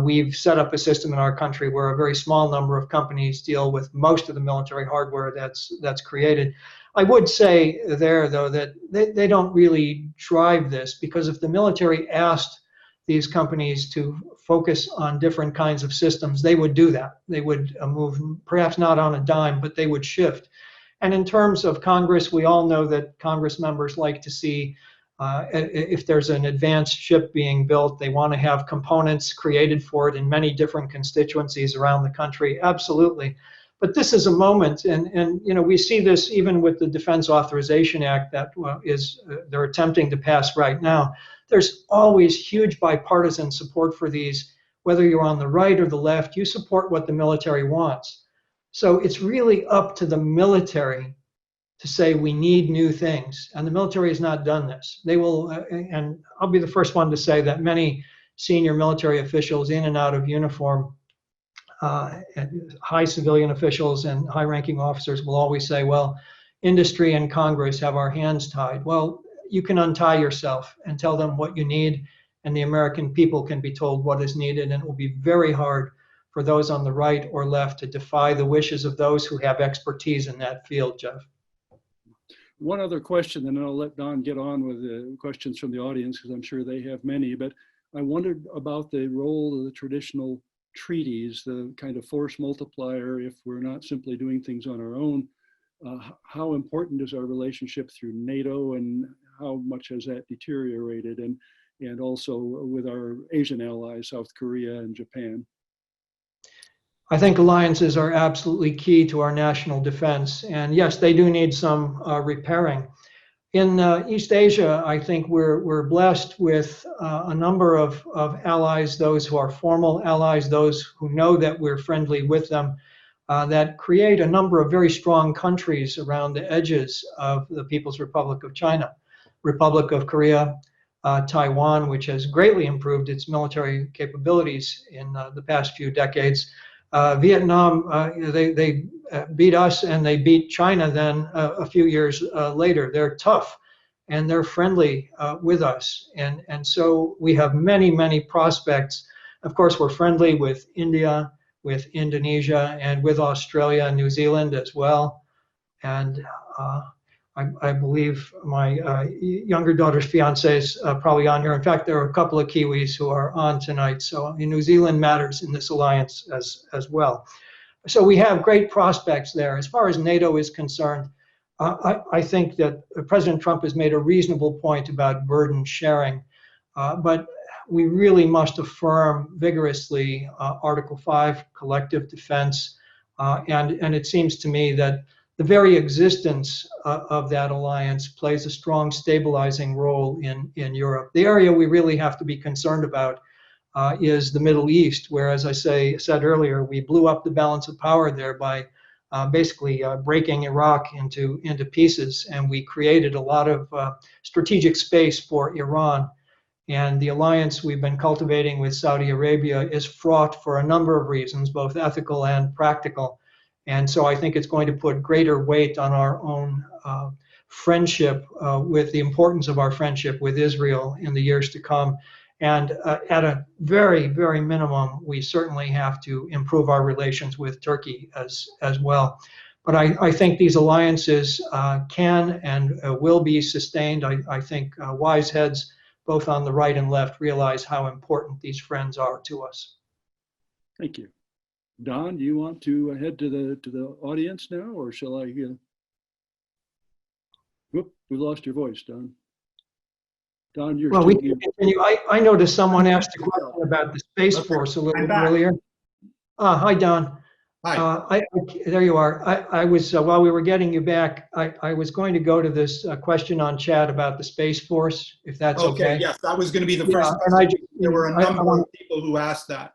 We've set up a system in our country where a very small number of companies deal with most of the military hardware that's created. I would say there, though, that they don't really drive this, because if the military asked these companies to focus on different kinds of systems, they would do that. They would move, perhaps not on a dime, but they would shift. And in terms of Congress, we all know that Congress members like to see if there's an advanced ship being built, they want to have components created for it in many different constituencies around the country. Absolutely. But this is a moment, and you know, we see this even with the Defense Authorization Act that they're attempting to pass right now. There's always huge bipartisan support for these. Whether you're on the right or the left, you support what the military wants. So it's really up to the military to say we need new things, and the military has not done this. They will, and I'll be the first one to say that many senior military officials in and out of uniform and high civilian officials and high-ranking officers will always say, well, industry and Congress have our hands tied. Well, you can untie yourself and tell them what you need, and the American people can be told what is needed, and it will be very hard for those on the right or left to defy the wishes of those who have expertise in that field, Jeff. One other question, and then I'll let Don get on with the questions from the audience, because I'm sure they have many, but I wondered about the role of the traditional treaties, the kind of force multiplier if we're not simply doing things on our own. How important is our relationship through NATO, and how much has that deteriorated? And also with our Asian allies, South Korea and Japan. I think alliances are absolutely key to our national defense. And yes, they do need some repairing. In East Asia, I think we're blessed with a number of allies, those who are formal allies, those who know that we're friendly with them, that create a number of very strong countries around the edges of the People's Republic of China, Republic of Korea, Taiwan, which has greatly improved its military capabilities in the past few decades. Vietnam, they beat us and they beat China then a few years later. They're tough and they're friendly with us. And so we have many, many prospects. Of course, we're friendly with India, with Indonesia, and with Australia and New Zealand as well. And I believe my younger daughter's fiance is probably on here. In fact, there are a couple of Kiwis who are on tonight. So New Zealand matters in this alliance as well. So we have great prospects there. As far as NATO is concerned, I think that President Trump has made a reasonable point about burden sharing. But we really must affirm vigorously Article 5, collective defense. And it seems to me that the very existence of that alliance plays a strong stabilizing role in Europe. The area we really have to be concerned about is the Middle East, where, as I said earlier, we blew up the balance of power there by basically breaking Iraq into pieces, and we created a lot of strategic space for Iran. And the alliance we've been cultivating with Saudi Arabia is fraught for a number of reasons, both ethical and practical. And so I think it's going to put greater weight on our own friendship with the importance of our friendship with Israel in the years to come. And at a very, very minimum, we certainly have to improve our relations with Turkey as well. But I think these alliances can and will be sustained. I think wise heads, both on the right and left, realize how important these friends are to us. Thank you. Don, do you want to head to the audience now, or shall I? Whoop, we lost your voice, Don. Don, you're. Well, we can continue. I noticed someone asked a question about the Space Force a little earlier. Hi, Don. Hi. There you are. I was while we were getting you back, I was going to go to this question on chat about the Space Force, if that's okay. Yes, that was going to be the first. And there were a number of people who asked that.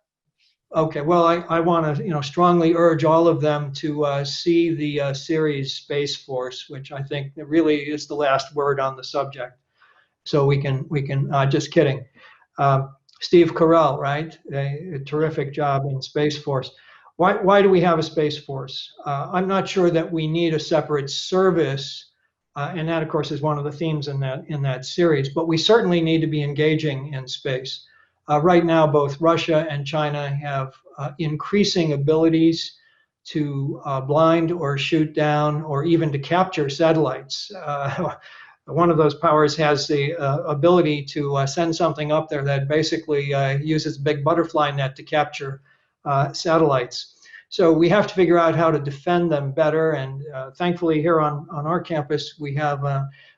Okay, well, I want to strongly urge all of them to see the series Space Force, which I think really is the last word on the subject. So we can just kidding. Steve Carell, right? A terrific job in Space Force. Why do we have a Space Force? I'm not sure that we need a separate service, and that, of course, is one of the themes in that series. But we certainly need to be engaging in space. Right now, both Russia and China have increasing abilities to blind or shoot down or even to capture satellites. One of those powers has the ability to send something up there that basically uses a big butterfly net to capture satellites. So we have to figure out how to defend them better. And thankfully here on our campus, we have,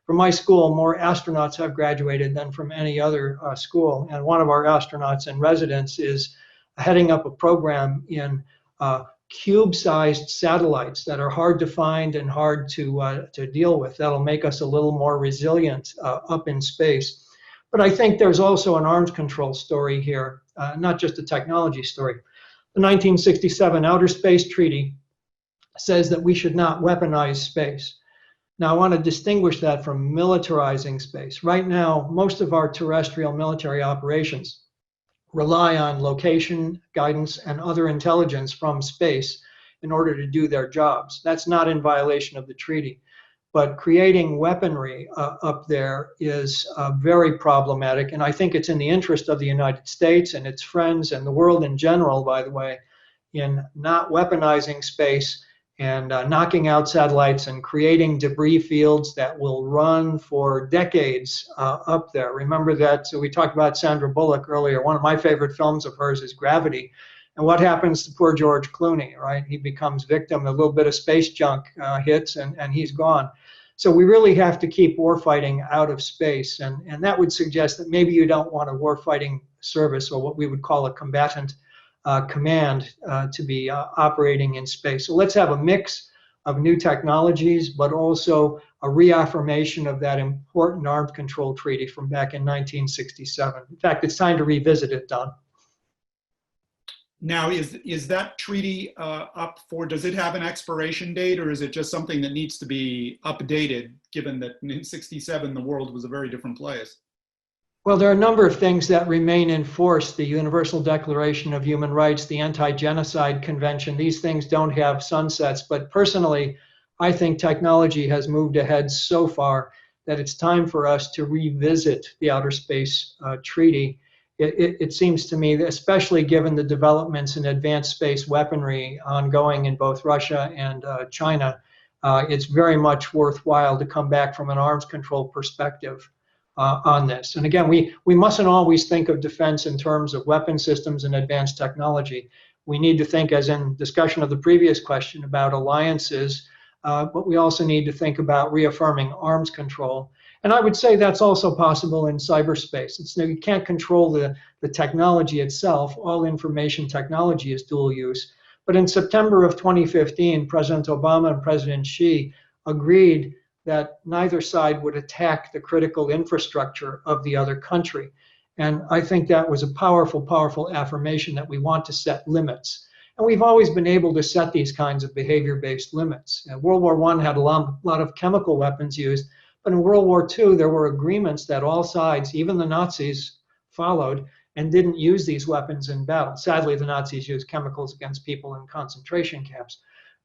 from my school, more astronauts have graduated than from any other school. And one of our astronauts in residence is heading up a program in cube-sized satellites that are hard to find and hard to deal with. That'll make us a little more resilient up in space. But I think there's also an arms control story here, not just a technology story. The 1967 Outer Space Treaty says that we should not weaponize space. Now, I want to distinguish that from militarizing space. Right now, most of our terrestrial military operations rely on location guidance and other intelligence from space in order to do their jobs. That's not in violation of the treaty. But creating weaponry up there is very problematic. And I think it's in the interest of the United States and its friends and the world in general, by the way, in not weaponizing space and knocking out satellites and creating debris fields that will run for decades up there. Remember that, so we talked about Sandra Bullock earlier. One of my favorite films of hers is Gravity. And what happens to poor George Clooney, right? He becomes victim, a little bit of space junk hits and he's gone. So we really have to keep warfighting out of space. And that would suggest that maybe you don't want a warfighting service or what we would call a combatant command to be operating in space. So let's have a mix of new technologies, but also a reaffirmation of that important arms control treaty from back in 1967. In fact, it's time to revisit it, Don. Now, is that treaty up for, does it have an expiration date, or is it just something that needs to be updated, given that in '67 the world was a very different place? Well, there are a number of things that remain in force. The Universal Declaration of Human Rights, the Anti-Genocide Convention, these things don't have sunsets. But personally, I think technology has moved ahead so far that it's time for us to revisit the Outer Space Treaty. It seems to me, especially given the developments in advanced space weaponry ongoing in both Russia and China, it's very much worthwhile to come back from an arms control perspective on this. And again, we mustn't always think of defense in terms of weapon systems and advanced technology. We need to think, as in discussion of the previous question, about alliances, but we also need to think about reaffirming arms control. And I would say that's also possible in cyberspace. You can't control the technology itself. All information technology is dual use. But in September of 2015, President Obama and President Xi agreed that neither side would attack the critical infrastructure of the other country. And I think that was a powerful, powerful affirmation that we want to set limits. And we've always been able to set these kinds of behavior-based limits. World War I had a lot of chemical weapons used, but in World War II, there were agreements that all sides, even the Nazis, followed and didn't use these weapons in battle. Sadly, the Nazis used chemicals against people in concentration camps.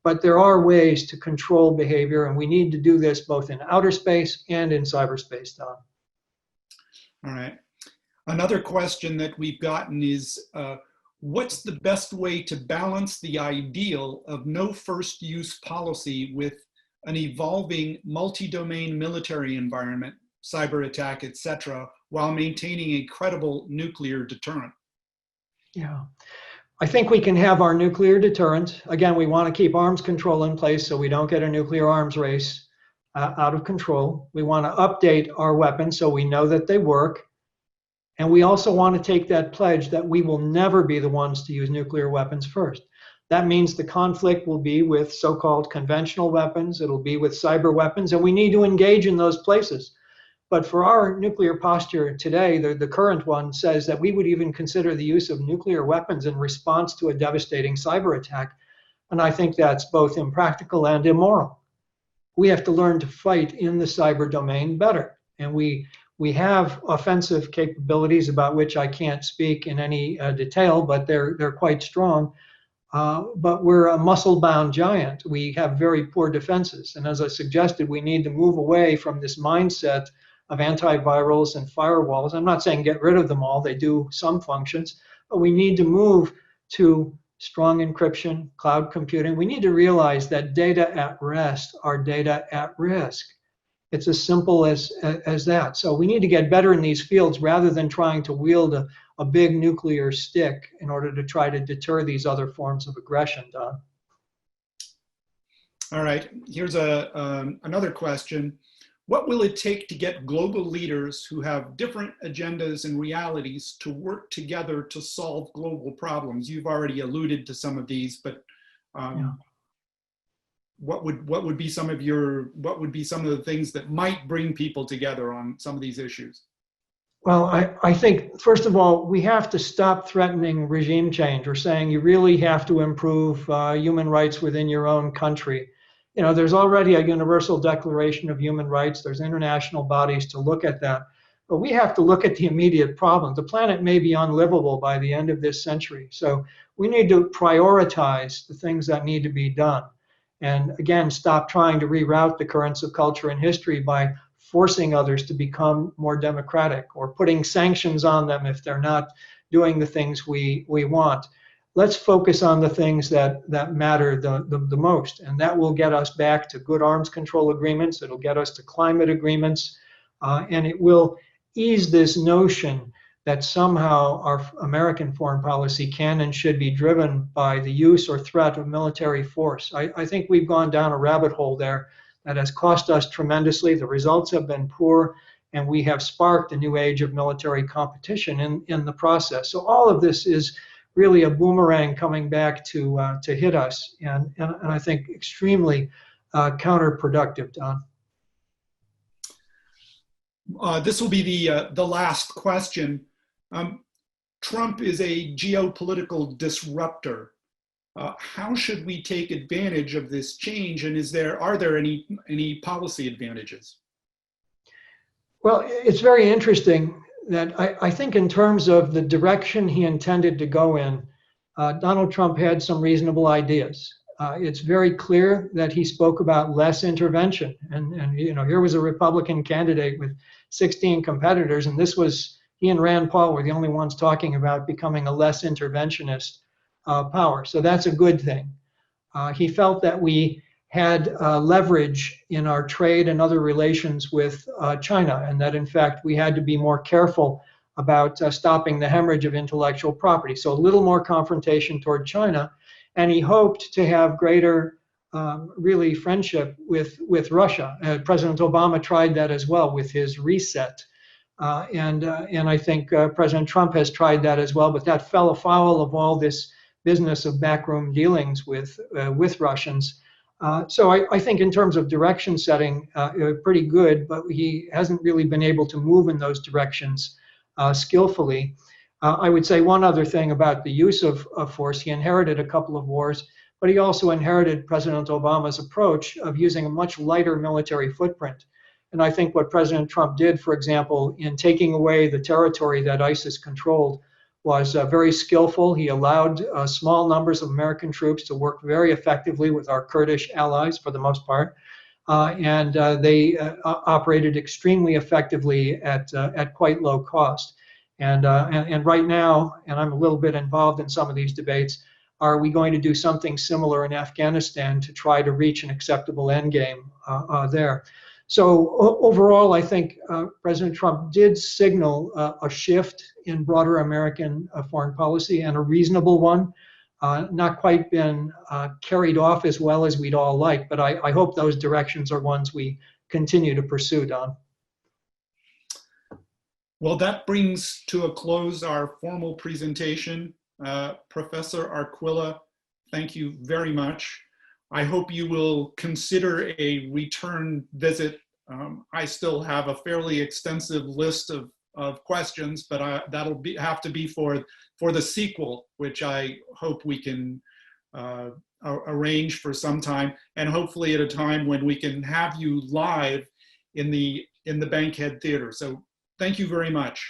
But there are ways to control behavior, and we need to do this both in outer space and in cyberspace, Don. All right. Another question that we've gotten is, what's the best way to balance the ideal of no first use policy with an evolving multi-domain military environment, cyber attack, etc., while maintaining a credible nuclear deterrent? Yeah. I think we can have our nuclear deterrent. Again, we want to keep arms control in place so we don't get a nuclear arms race out of control. We want to update our weapons so we know that they work. And we also want to take that pledge that we will never be the ones to use nuclear weapons first. That means the conflict will be with so-called conventional weapons. It'll be with cyber weapons, and we need to engage in those places. But for our nuclear posture today, the current one says that we would even consider the use of nuclear weapons in response to a devastating cyber attack. And I think that's both impractical and immoral. We have to learn to fight in the cyber domain better. And we have offensive capabilities about which I can't speak in any detail, but they're quite strong. But we're a muscle-bound giant. We have very poor defenses. And as I suggested, we need to move away from this mindset of antivirals and firewalls. I'm not saying get rid of them all. They do some functions. But we need to move to strong encryption, cloud computing. We need to realize that data at rest are data at risk. It's as simple as that. So we need to get better in these fields rather than trying to wield a big nuclear stick in order to try to deter these other forms of aggression, Don. All right, here's another question. What will it take to get global leaders who have different agendas and realities to work together to solve global problems? You've already alluded to some of these, but what would be some of the things that might bring people together on some of these issues? Well, I think, first of all, we have to stop threatening regime change or saying you really have to improve human rights within your own country. You know, there's already a Universal Declaration of Human Rights. There's international bodies to look at that. but we have to look at the immediate problem. The planet may be unlivable by the end of this century. So we need to prioritize the things that need to be done. And again, stop trying to reroute the currents of culture and history by forcing others to become more democratic or putting sanctions on them if they're not doing the things we want. Let's focus on the things that matter the most, and that will get us back to good arms control agreements. It'll get us to climate agreements, and it will ease this notion that somehow our American foreign policy can and should be driven by the use or threat of military force. I think we've gone down a rabbit hole there that has cost us tremendously. The results have been poor, and we have sparked a new age of military competition in the process. So all of this is really a boomerang coming back to hit us, and I think extremely counterproductive, Don. This will be the last question. Trump is a geopolitical disruptor. How should we take advantage of this change, and are there any policy advantages? Well, it's very interesting that I think in terms of the direction he intended to go in, Donald Trump had some reasonable ideas. It's very clear that he spoke about less intervention, and here was a Republican candidate with 16 competitors, and he and Rand Paul were the only ones talking about becoming a less interventionist power. So that's a good thing. He felt that we had leverage in our trade and other relations with China, and that in fact we had to be more careful about stopping the hemorrhage of intellectual property. So a little more confrontation toward China, and he hoped to have greater really friendship with Russia. President Obama tried that as well with his reset. And I think President Trump has tried that as well, but that fell afoul of all this business of backroom dealings with Russians. So I think in terms of direction setting, pretty good, but he hasn't really been able to move in those directions skillfully. I would say one other thing about the use of force. He inherited a couple of wars, but he also inherited President Obama's approach of using a much lighter military footprint. And I think what President Trump did, for example, in taking away the territory that ISIS controlled was very skillful. He allowed small numbers of American troops to work very effectively with our Kurdish allies for the most part. And they operated extremely effectively at quite low cost. And right now, and I'm a little bit involved in some of these debates, are we going to do something similar in Afghanistan to try to reach an acceptable endgame there? So overall, I think President Trump did signal a shift in broader American foreign policy, and a reasonable one. Not quite been carried off as well as we'd all like, but I hope those directions are ones we continue to pursue, Don. Well, that brings to a close our formal presentation. Professor Arquilla, thank you very much. I hope you will consider a return visit. I still have a fairly extensive list of questions, but that'll have to be for the sequel, which I hope we can arrange for some time, and hopefully at a time when we can have you live in the Bankhead Theater. So thank you very much.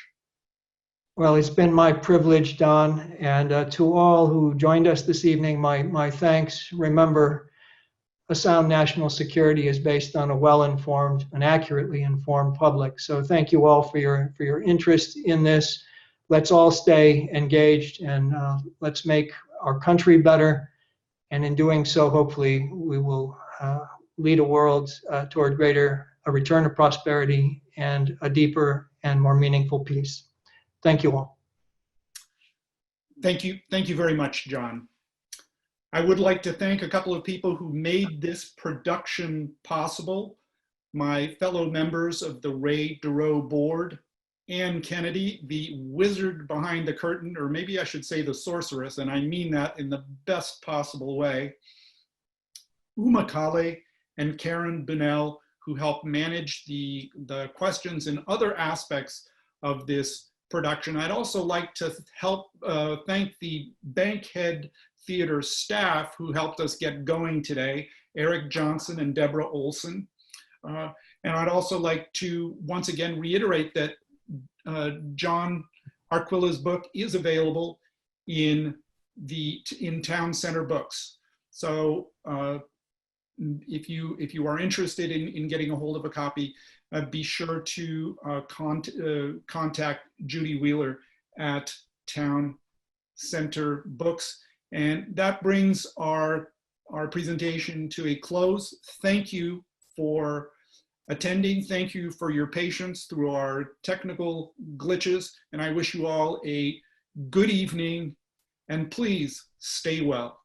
Well, it's been my privilege, Don, and to all who joined us this evening, my thanks. Remember, a sound national security is based on a well-informed and accurately informed public. So thank you all for your interest in this. Let's all stay engaged, and let's make our country better. And in doing so, hopefully, we will lead a world toward a return to prosperity and a deeper and more meaningful peace. Thank you all. Thank you very much, John. I would like to thank a couple of people who made this production possible. My fellow members of the Ray Duro board, Ann Kennedy, the wizard behind the curtain, or maybe I should say the sorceress, and I mean that in the best possible way. Uma Kale and Karen Bunnell, who helped manage the questions and other aspects of this production. I'd also like to thank the Bankhead Theater staff who helped us get going today, Eric Johnson and Deborah Olson. And I'd also like to once again reiterate that John Arquilla's book is available in Town Center Books. So if you are interested in getting a hold of a copy, be sure to contact Judy Wheeler at Town Center Books. And that brings our presentation to a close. Thank you for attending. Thank you for your patience through our technical glitches. And I wish you all a good evening, and please stay well.